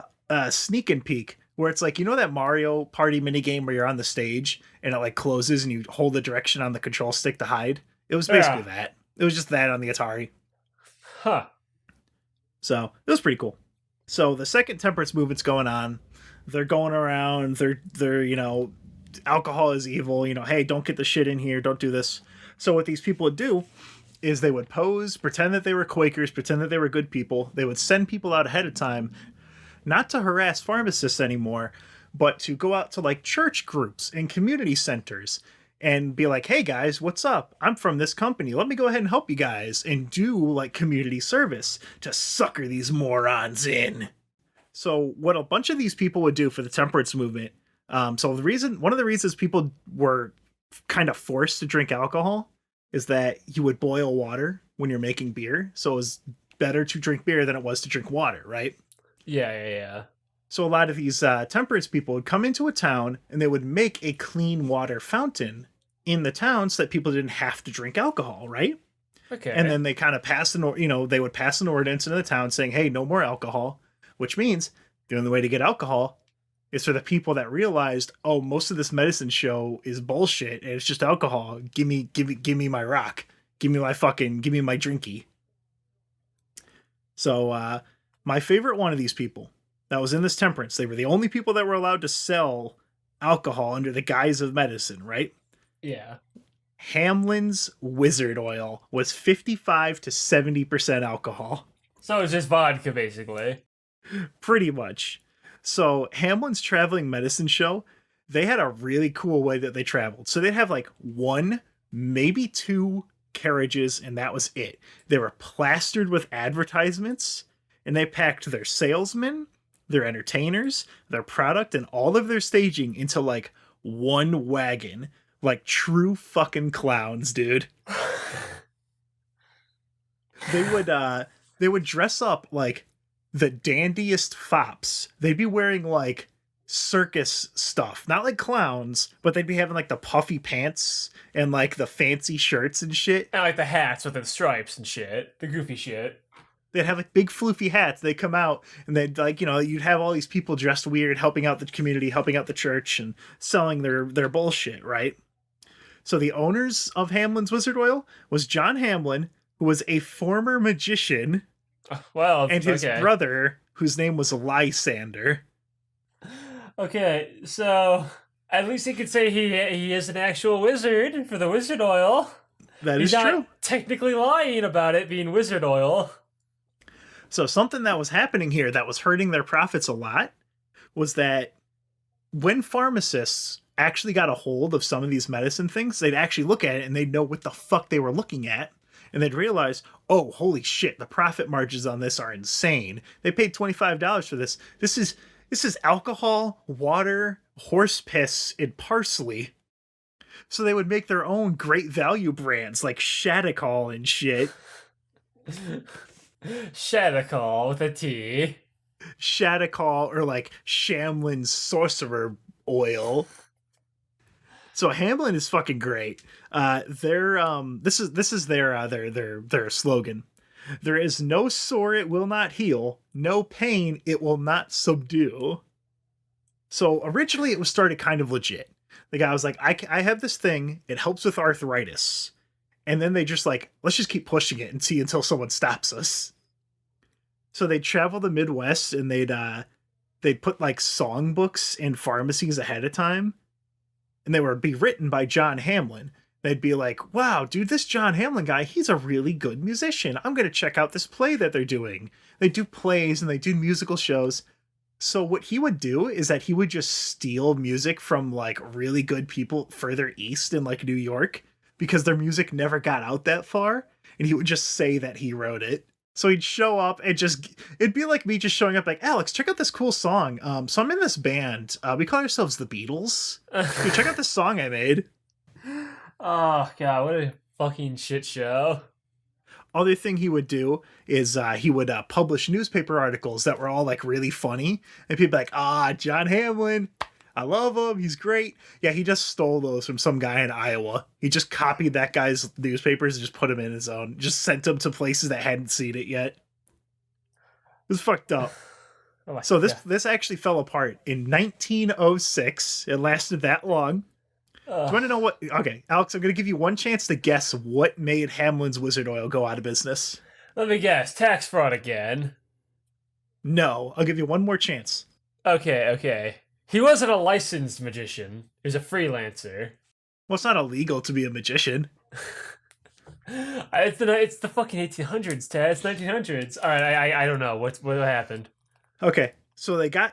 Speaker 4: Sneak and Peek, where it's like, that Mario Party minigame where you're on the stage and it like closes and you hold the direction on the control stick to hide? It was basically that. It was just that on the Atari.
Speaker 5: Huh.
Speaker 4: So it was pretty cool. So the second temperance movement's going on. They're going around. They're alcohol is evil. Hey, don't get the shit in here. Don't do this. So what these people would do is they would pose, pretend that they were Quakers, pretend that they were good people. They would send people out ahead of time, not to harass pharmacists anymore, but to go out to like church groups and community centers and be like, hey guys, what's up? I'm from this company. Let me go ahead and help you guys and do like community service to sucker these morons in. So what a bunch of these people would do for the temperance movement. So one of the reasons people were kind of forced to drink alcohol is that you would boil water when you're making beer. So it was better to drink beer than it was to drink water, right?
Speaker 5: Yeah.
Speaker 4: So a lot of these temperance people would come into a town and they would make a clean water fountain in the town so that people didn't have to drink alcohol, right?
Speaker 5: Okay.
Speaker 4: And then they kind of they would pass an ordinance into the town saying, hey, no more alcohol, which means the only way to get alcohol is for the people that realized, oh, most of this medicine show is bullshit and it's just alcohol. Give me my rock. Give me my drinky. So my favorite one of these people that was in this temperance, they were the only people that were allowed to sell alcohol under the guise of medicine, right?
Speaker 5: Yeah.
Speaker 4: Hamlin's wizard oil was 55 to 70% alcohol.
Speaker 5: So it's just vodka, basically.
Speaker 4: Pretty much. So Hamlin's traveling medicine show, they had a really cool way that they traveled. So they'd have like one, maybe two carriages, and that was it. They were plastered with advertisements, and they packed their salesmen, their entertainers, their product, and all of their staging into like one wagon. Like true fucking clowns, dude. They would dress up like the dandiest fops. They'd be wearing like circus stuff, not like clowns, but they'd be having like the puffy pants and like the fancy shirts and shit.
Speaker 5: And like the hats with the stripes and shit, the goofy shit.
Speaker 4: They'd have like big floofy hats. They'd come out and they'd like, you'd have all these people dressed weird, helping out the community, helping out the church and selling their bullshit, right? So the owners of Hamlin's Wizard Oil was John Hamlin, who was a former magician, and his brother, whose name was Lysander.
Speaker 5: Okay, so at least he could say he is an actual wizard for the wizard oil.
Speaker 4: He's true.
Speaker 5: Not technically lying about it being wizard oil.
Speaker 4: So something that was happening here that was hurting their profits a lot was that when pharmacists actually got a hold of some of these medicine things, they'd actually look at it and they'd know what the fuck they were looking at. And they'd realize, oh, holy shit, the profit margins on this are insane. They paid $25 for this. This is alcohol, water, horse piss, and parsley. So they would make their own great value brands like Hadacol and shit.
Speaker 5: Hadikall with a T.
Speaker 4: Hadacol or like Hamlin sorcerer oil. So Hamlin is fucking great. This is their slogan. There is no sore it will not heal, no pain it will not subdue. So originally it was started kind of legit. The guy was like, I have this thing, it helps with arthritis. And then they just like, let's just keep pushing it and see until someone stops us. So they'd travel the Midwest and they'd put like songbooks in pharmacies ahead of time. And they would be written by John Hamlin. They'd be like, wow, dude, this John Hamlin guy, he's a really good musician. I'm going to check out this play that they're doing. They do plays and they do musical shows. So what he would do is that he would just steal music from like really good people further east in like New York because their music never got out that far. And he would just say that he wrote it. So he'd show up and it'd be like me just showing up like, Alex, check out this cool song. So I'm in this band. We call ourselves the Beatles. Dude, check out this song I made.
Speaker 5: Oh, God, what a fucking shit show.
Speaker 4: Other thing he would do is he would publish newspaper articles that were all like really funny. And people be like, John Hamlin, I love him. He's great. Yeah, he just stole those from some guy in Iowa. He just copied that guy's newspapers and just put them in his own. Just sent them to places that hadn't seen it yet. It was fucked up. So this actually fell apart in 1906. It lasted that long. Do you want to know what? Okay, Alex, I'm going to give you one chance to guess what made Hamlin's Wizard Oil go out of business.
Speaker 5: Let me guess. Tax fraud again.
Speaker 4: No, I'll give you one more chance.
Speaker 5: Okay. He wasn't a licensed magician. He was a freelancer.
Speaker 4: Well, it's not illegal to be a magician.
Speaker 5: It's the fucking 1800s, Ted. It's 1900s. All right, I don't know what happened.
Speaker 4: Okay, so they got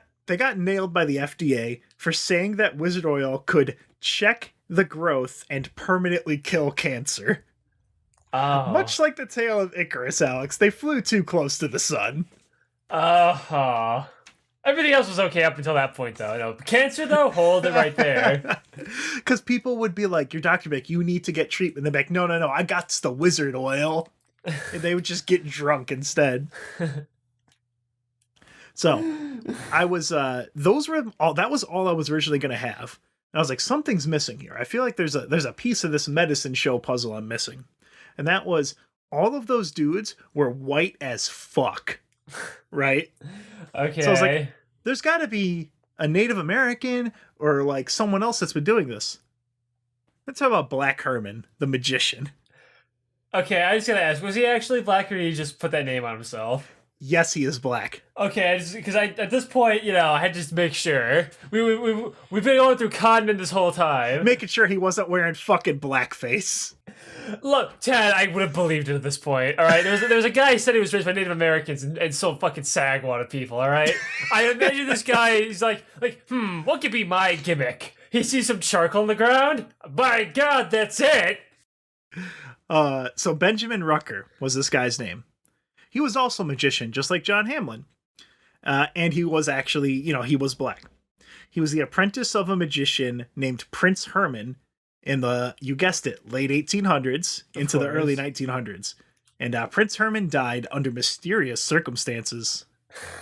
Speaker 4: nailed by the FDA for saying that Wizard Oil could check the growth and permanently kill cancer.
Speaker 5: Oh.
Speaker 4: Much like the tale of Icarus, Alex, they flew too close to the sun.
Speaker 5: Everything else was okay up until that point, though. No, cancer, though, hold it right there.
Speaker 4: Because people would be like, your doctor would be like, you need to get treatment. They'd be like, no, I got the Wizard Oil. And they would just get drunk instead. So, that was all I was originally going to have. And I was like, something's missing here. I feel like there's a piece of this medicine show puzzle I'm missing. And that was, all of those dudes were white as fuck. Right?
Speaker 5: Okay.
Speaker 4: So I was like, there's got to be a Native American or like someone else that's been doing this. Let's talk about Black Herman, the magician.
Speaker 5: Okay, I just gotta ask, was he actually black or did he just put that name on himself?
Speaker 4: Yes, he is black.
Speaker 5: Okay, because at this point, I had to just make sure. We've been going through Condon this whole time.
Speaker 4: Making sure he wasn't wearing fucking blackface.
Speaker 5: Look, Ted, I would have believed it at this point, all right? There was a guy who said he was raised by Native Americans and sold fucking sagwa to people, all right? I imagine this guy, he's like, what could be my gimmick? He sees some charcoal on the ground? By God, that's it!
Speaker 4: So Benjamin Rucker was this guy's name. He was also a magician, just like John Hamlin. And he was actually, he was black. He was the apprentice of a magician named Prince Herman in the, you guessed it, late 1800s into the early 1900s. And Prince Herman died under mysterious circumstances.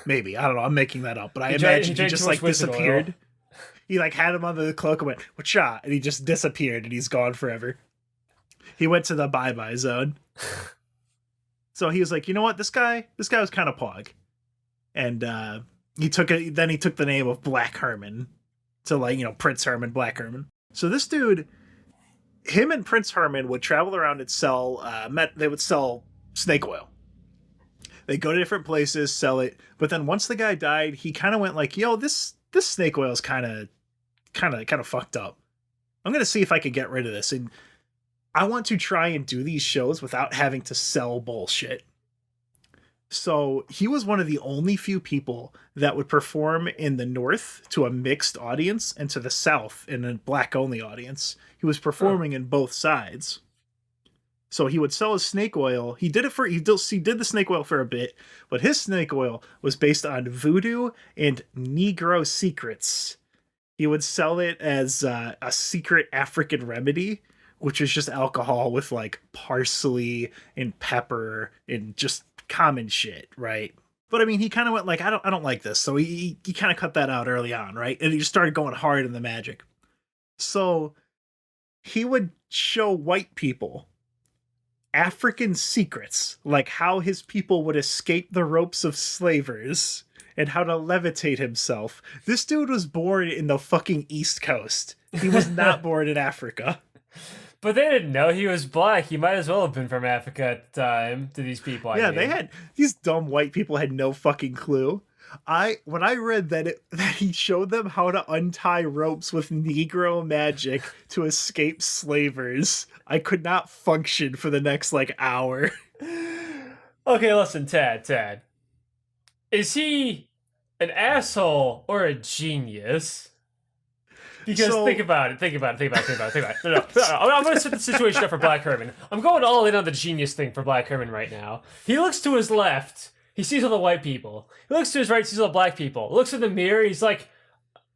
Speaker 4: Maybe. I don't know. I'm making that up. But I imagine he just like disappeared. He like had him under the cloak and went, "Whatcha?" And he just disappeared and he's gone forever. He went to the bye-bye zone. So he was like, you know what? This guy was kind of pog. And he took the name of Black Herman to Prince Herman, Black Herman. So this dude, him and Prince Herman would travel around and sell they would sell snake oil. They go to different places, sell it, but then once the guy died, he kind of went like, yo, this snake oil is kind of fucked up. I'm going to see if I can get rid of this, and I want to try and do these shows without having to sell bullshit. So he was one of the only few people that would perform in the North to a mixed audience and to the South in a black only audience. He was performing in both sides. So he would sell his snake oil. He did the snake oil for a bit, but his snake oil was based on voodoo and Negro secrets. He would sell it as a secret African remedy, which is just alcohol with like parsley and pepper and just common shit, right? But I mean, he kind of went like, I don't like this. So he kind of cut that out early on, right? And he just started going hard in the magic. So he would show white people African secrets, like how his people would escape the ropes of slavers and how to levitate himself. This dude was born in the fucking East Coast. He was not born in Africa.
Speaker 5: But they didn't know he was black. He might as well have been from Africa at the time to these people.
Speaker 4: These dumb white people had no fucking clue. When I read that he showed them how to untie ropes with Negro magic to escape slavers, I could not function for the next like hour.
Speaker 5: Okay, listen, Tad. Is he an asshole or a genius? Because think about it. No. I'm going to set the situation up for Black Herman. I'm going all in on the genius thing for Black Herman right now. He looks to his left. He sees all the white people. He looks to his right, sees all the black people. Looks in the mirror, he's like,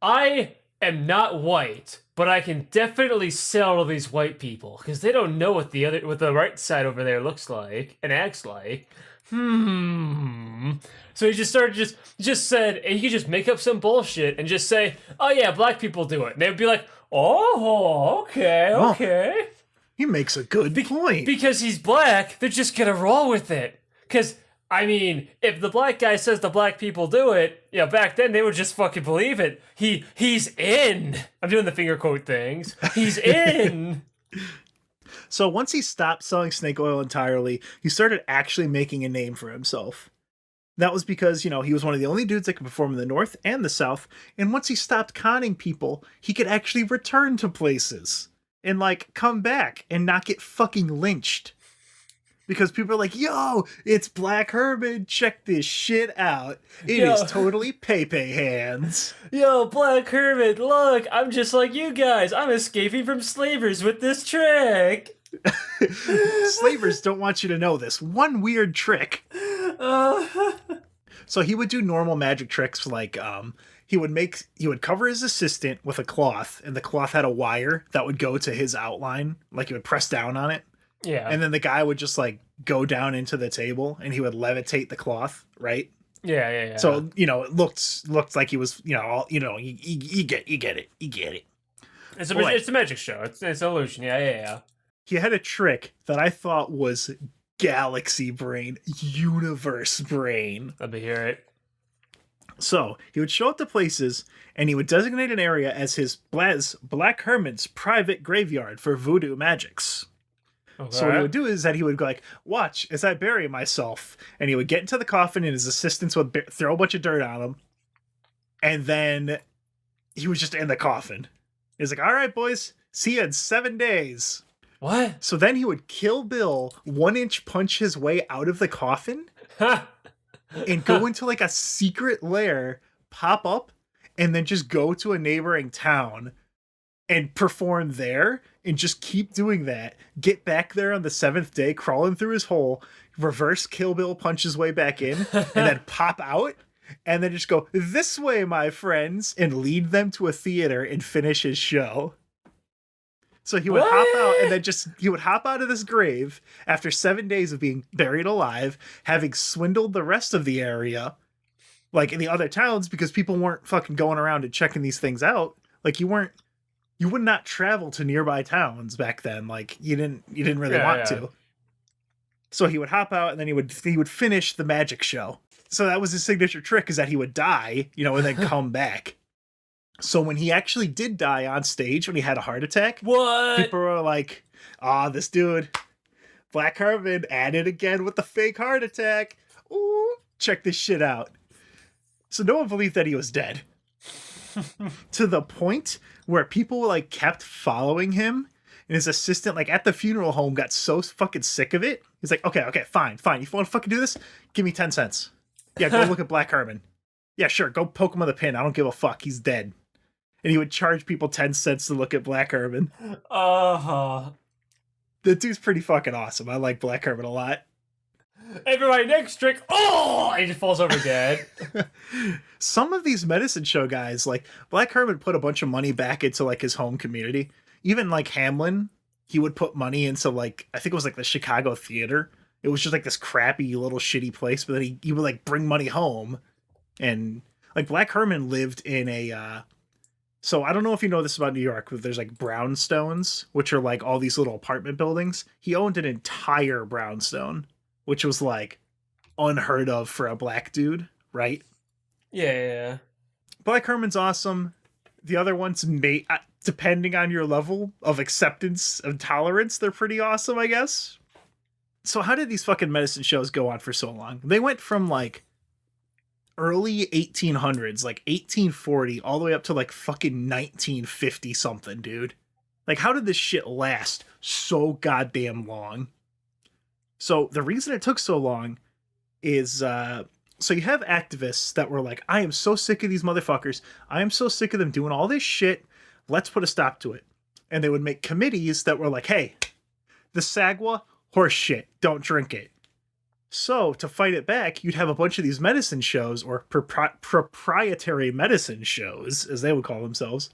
Speaker 5: I am not white, but I can definitely sell to these white people because they don't know what the right side over there looks like and acts like. So he just started just said, and he could just make up some bullshit and just say, oh yeah, black people do it. And they would be like, oh, okay.
Speaker 4: He makes a good point.
Speaker 5: Because he's black, they're just gonna roll with it. Because, I mean, if the black guy says the black people do it, back then they would just fucking believe it. He's in. I'm doing the finger quote things. He's in.
Speaker 4: So once he stopped selling snake oil entirely, he started actually making a name for himself. That was because, he was one of the only dudes that could perform in the North and the South. And once he stopped conning people, he could actually return to places and like come back and not get fucking lynched. Because people are like, yo, it's Black Herman. Check this shit out. It is totally Pepe hands.
Speaker 5: Yo, Black Herman, look, I'm just like you guys. I'm escaping from slavers with this trick.
Speaker 4: Slavers don't want you to know this. One weird trick. So he would do normal magic tricks like he would cover his assistant with a cloth, and the cloth had a wire that would go to his outline. Like he would press down on it.
Speaker 5: Yeah.
Speaker 4: And then the guy would just like go down into the table and he would levitate the cloth, right?
Speaker 5: Yeah.
Speaker 4: So, it looked like he was, you get it.
Speaker 5: It's a magic show. It's an illusion. Yeah.
Speaker 4: He had a trick that I thought was galaxy brain, universe brain.
Speaker 5: Let me hear it.
Speaker 4: So he would show up to places and he would designate an area as his Black Herman's private graveyard for voodoo magics. Okay. So what he would do is that he would go like, watch as I bury myself. And he would get into the coffin and his assistants would throw a bunch of dirt on him. And then he was just in the coffin. He was like, all right, boys, see you in 7 days.
Speaker 5: What?
Speaker 4: So then he would Kill Bill 1-inch punch his way out of the coffin and go into like a secret lair, pop up, and then just go to a neighboring town and perform there and just keep doing that. Get back there on the 7th day, crawling through his hole, reverse Kill Bill punch his way back in, and then pop out, and then just go, this way, my friends, and lead them to a theater and finish his show. So he would hop out and then he would hop out of this grave after 7 days of being buried alive, having swindled the rest of the area, like in the other towns, because people weren't fucking going around and checking these things out. Like you would not travel to nearby towns back then. Like you didn't really want to. So he would hop out and then he would finish the magic show. So that was his signature trick, is that he would die, and then come back. So when he actually did die on stage, when he had a heart attack, people were like, this dude, Black Herman, at it again with the fake heart attack. Ooh, check this shit out. So no one believed that he was dead. To the point where people like kept following him, and his assistant, like at the funeral home, got so fucking sick of it He's like, okay, fine. You want to fucking do this? Give me 10 cents. Yeah, go look at Black Herman. Yeah, sure, go poke him with a pin. I don't give a fuck. He's dead. And he would charge people 10 cents to look at Black Herman.
Speaker 5: Uh-huh.
Speaker 4: The dude's pretty fucking awesome. I like Black Herman a lot.
Speaker 5: Everybody, next trick. Oh, he just falls over dead.
Speaker 4: Some of these medicine show guys, like Black Herman, put a bunch of money back into like his home community. Even like Hamlin, he would put money into like, I think it was like the Chicago Theater. It was just like this crappy little shitty place, but then he would like bring money home. And like Black Herman lived in a, so I don't know if you know this about New York, but there's like brownstones, which are like all these little apartment buildings. He owned an entire brownstone, which was like unheard of for a black dude, right?
Speaker 5: Yeah.
Speaker 4: Black Herman's awesome. The other ones, may, depending on your level of acceptance and tolerance, they're pretty awesome, I guess. So how did these fucking medicine shows go on for so long? They went from like early 1800s, like 1840, all the way up to like fucking 1950 something, dude. Like, how did this shit last so goddamn long? So the reason it took so long is, so you have activists that were like, I am so sick of these motherfuckers. I am so sick of them doing all this shit. Let's put a stop to it. And they would make committees that were like, hey, the Sagwa, horse shit, don't drink it. So to fight it back, you'd have a bunch of these medicine shows, or proprietary medicine shows, as they would call themselves.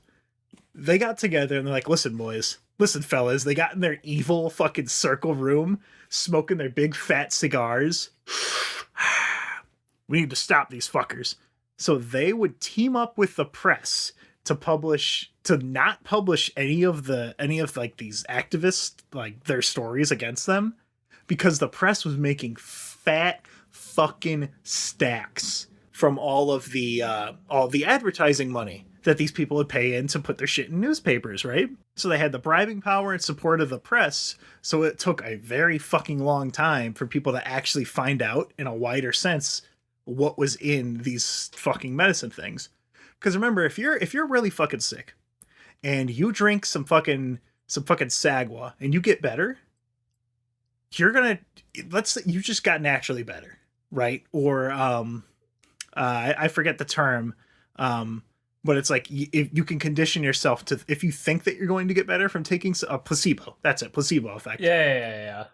Speaker 4: They got together and they're like, listen, boys, listen, fellas. They got in their evil fucking circle room, smoking their big fat cigars. We need to stop these fuckers. So they would team up with the press to not publish any of like these activists, like their stories against them, because the press was making fat fucking stacks from all the advertising money that these people would pay in to put their shit in newspapers, right? So they had the bribing power and support of the press, so it took a very fucking long time for people to actually find out in a wider sense what was in these fucking medicine things. Because remember, if you're really fucking sick and you drink some fucking Sagwa and you get better, you're gonna, let's say you just got naturally better, right? Or I forget the term, but it's like if you can condition yourself to, if you think that you're going to get better from taking a placebo, that's it, placebo effect.
Speaker 5: Yeah.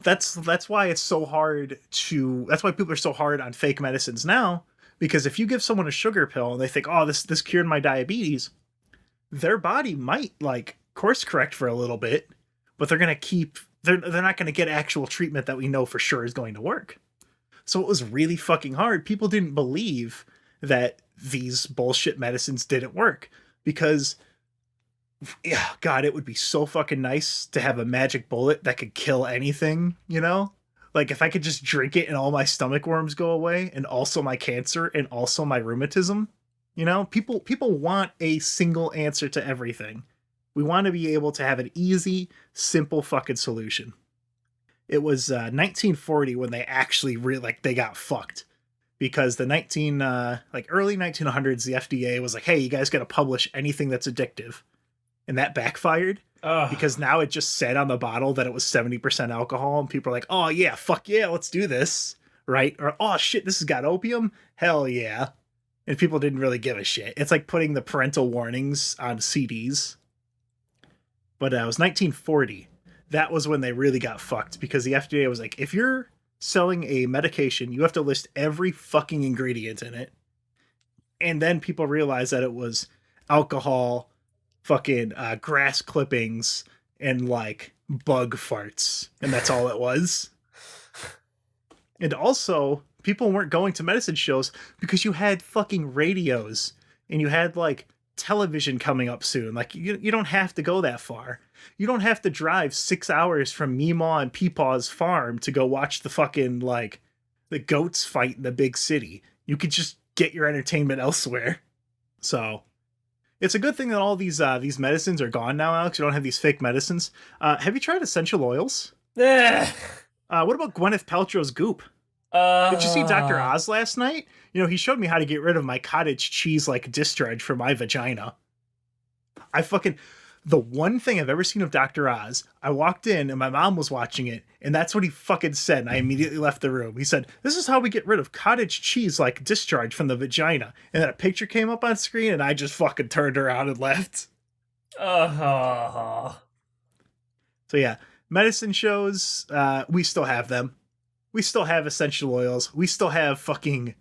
Speaker 4: That's why it's so hard that's why people are so hard on fake medicines now, because if you give someone a sugar pill and they think, oh, this cured my diabetes, their body might like course correct for a little bit, but they're not going to get actual treatment that we know for sure is going to work. So it was really fucking hard. People didn't believe that these bullshit medicines didn't work because, yeah, God, it would be so fucking nice to have a magic bullet that could kill anything, you know? Like if I could just drink it and all my stomach worms go away and also my cancer and also my rheumatism, you know? People want a single answer to everything. We want to be able to have an easy, simple fucking solution. It was 1940 when they actually they got fucked, because the early 1900s, the FDA was like, hey, you guys got to publish anything that's addictive. And that backfired because now it just said on the bottle that it was 70% alcohol, and people are like, oh yeah, fuck yeah, let's do this. Right? Or, oh shit, this has got opium? Hell yeah. And people didn't really give a shit. It's like putting the parental warnings on CDs. But it was 1940. That was when they really got fucked, because the FDA was like, if you're selling a medication, you have to list every fucking ingredient in it. And then people realized that it was alcohol, fucking grass clippings, and like bug farts. And that's all it was. And also, people weren't going to medicine shows because you had fucking radios and you had like television coming up soon. Like you don't have to go that far. You don't have to drive 6 hours from Meemaw and Peepaw's farm to go watch the fucking like the goats fight in the big city. You could just get your entertainment elsewhere. So it's a good thing that all these medicines are gone now, Alex. You don't have these fake medicines. Have you tried essential oils? What about Gwyneth Paltrow's goop? Did you see Dr. Oz last night? You know, he showed me how to get rid of my cottage cheese like discharge from my vagina. the one thing I've ever seen of Dr. Oz. I walked in and my mom was watching it, and that's what he fucking said. And I immediately left the room. He said, "This is how we get rid of cottage cheese like discharge from the vagina." And then a picture came up on screen, and I just fucking turned around and left. So yeah, medicine shows, we still have them. We still have essential oils. We still have fucking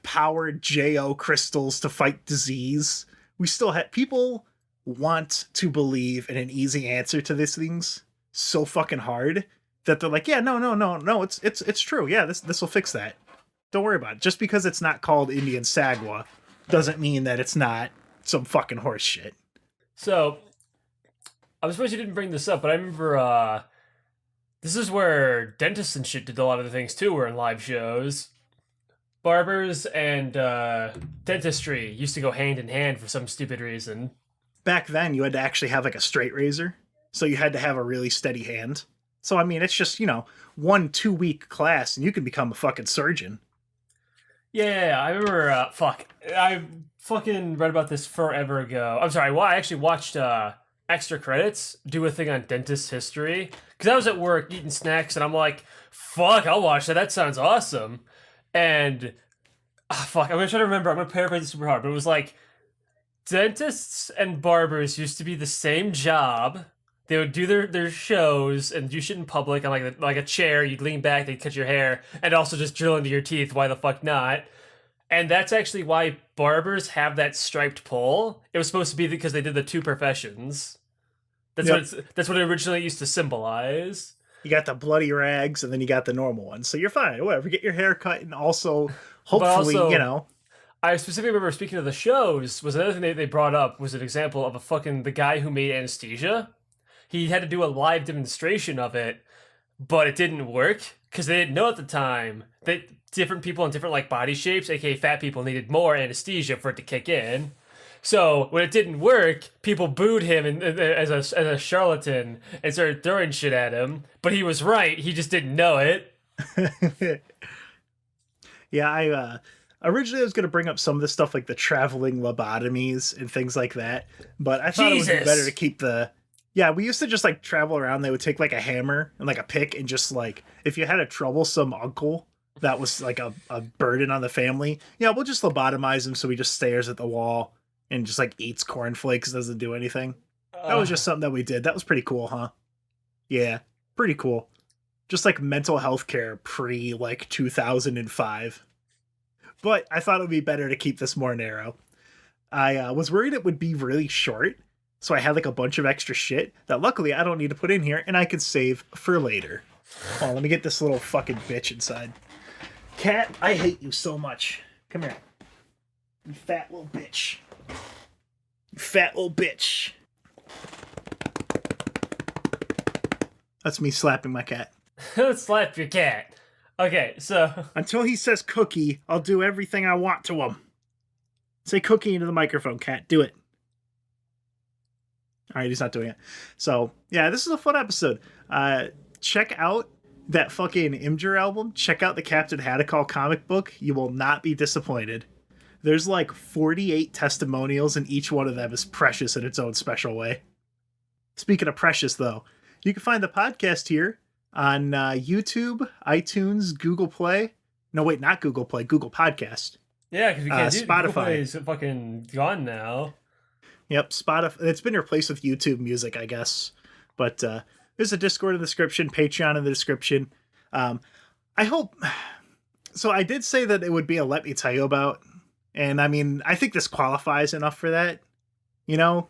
Speaker 4: powered JO crystals to fight disease. We still have people want to believe in an easy answer to these things so fucking hard that they're like, yeah, no, it's true. Yeah, this will fix that. Don't worry about it. Just because it's not called Indian Sagwa doesn't mean that it's not some fucking horse shit.
Speaker 5: So, I'm surprised you didn't bring this up, but I remember, this is where dentists and shit did a lot of the things too, were in live shows. Barbers and dentistry used to go hand in hand for some stupid reason.
Speaker 4: Back then, you had to actually have like a straight razor, so you had to have a really steady hand. So, I mean, it's just, 1-2 week class, and you can become a fucking surgeon.
Speaker 5: Yeah, I remember, I fucking read about this forever ago. I'm sorry, I actually watched Extra Credits do a thing on dentist history, because I was at work eating snacks, and I'm like, fuck, I'll watch that sounds awesome. And, I'm gonna try to remember, I'm gonna paraphrase this super hard, but it was like, dentists and barbers used to be the same job. They would do their shows and do shit in public on like a chair. You'd lean back, they'd cut your hair, and also just drill into your teeth. Why the fuck not? And that's actually why barbers have that striped pole. It was supposed to be because they did the two professions. That's what it originally used to symbolize. You got the bloody rags, and then you got the normal ones. So you're fine. Whatever. Get your hair cut, and also, hopefully, I specifically remember, speaking of the shows, was another thing they brought up was an example of the guy who made anesthesia. He had to do a live demonstration of it, but it didn't work because they didn't know at the time that different people in different body shapes, aka fat people, needed more anesthesia for it to kick in. So when it didn't work, people booed him as a charlatan and started throwing shit at him. But he was right; he just didn't know it. Yeah, originally, I was going to bring up some of the stuff like the traveling lobotomies and things like that, but I thought it would be better to keep the... Yeah, we used to just travel around. They would take a hammer and a pick and just if you had a troublesome uncle that was a burden on the family, we'll just lobotomize him so he just stares at the wall and just eats cornflakes, doesn't do anything. That was just something that we did. That was pretty cool, huh? Yeah, pretty cool. Just mental health care pre 2005. But I thought it would be better to keep this more narrow. I was worried it would be really short, so I had a bunch of extra shit that luckily I don't need to put in here, and I can save for later. Hold on, let me get this little fucking bitch inside. Cat, I hate you so much. Come here. You fat little bitch. You fat little bitch. That's me slapping my cat. Slap your cat. Okay, so...
Speaker 4: Until he says cookie, I'll do everything I want to him. Say cookie into the microphone, cat. Do it. Alright, he's not doing it. So, yeah, this is a fun episode. Check out that fucking Imgur album. Check out the Captain Hadacol comic book. You will not be disappointed. There's 48 testimonials, and each one of them is precious in its own special way. Speaking of precious, though, you can find the podcast here on YouTube, iTunes, Google Play. No, wait, not Google Play, Google Podcast.
Speaker 5: Yeah, because we can't do
Speaker 4: Spotify.
Speaker 5: Google Play is fucking gone now.
Speaker 4: Yep, Spotify. It's been replaced with YouTube Music, I guess. But there's a Discord in the description, Patreon in the description. I hope... So I did say that it would be a Let Me Tell You About. And I mean, I think this qualifies enough for that. I don't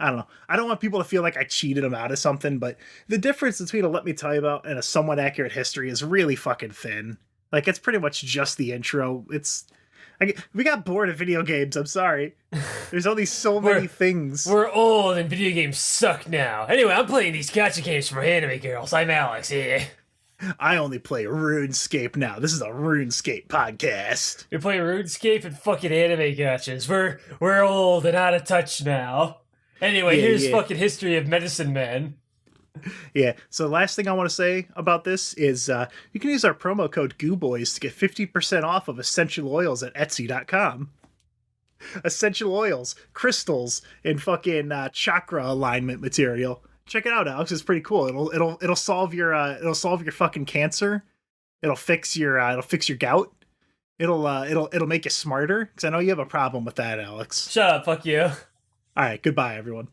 Speaker 4: know. I don't want people to feel like I cheated them out of something, but the difference between a Let Me Tell You About and a somewhat accurate history is really fucking thin. It's pretty much just the intro. We got bored of video games. I'm sorry. There's only so many things.
Speaker 5: We're old and video games suck now. Anyway, I'm playing these gacha games for anime girls. I'm Alex. Yeah.
Speaker 4: I only play RuneScape now. This is a RuneScape podcast.
Speaker 5: We play RuneScape and fucking anime gachas. We're old and out of touch now. Anyway, here's fucking history of Medicine Man.
Speaker 4: Yeah, so the last thing I want to say about this is you can use our promo code GooBoys to get 50% off of essential oils at Etsy.com. essential oils, crystals, and fucking chakra alignment material. Check it out, Alex. It's pretty cool. It'll solve your fucking cancer. It'll fix your gout. It'll make you smarter, because I know you have a problem with that, Alex.
Speaker 5: Shut up, fuck you.
Speaker 4: All right, goodbye, everyone.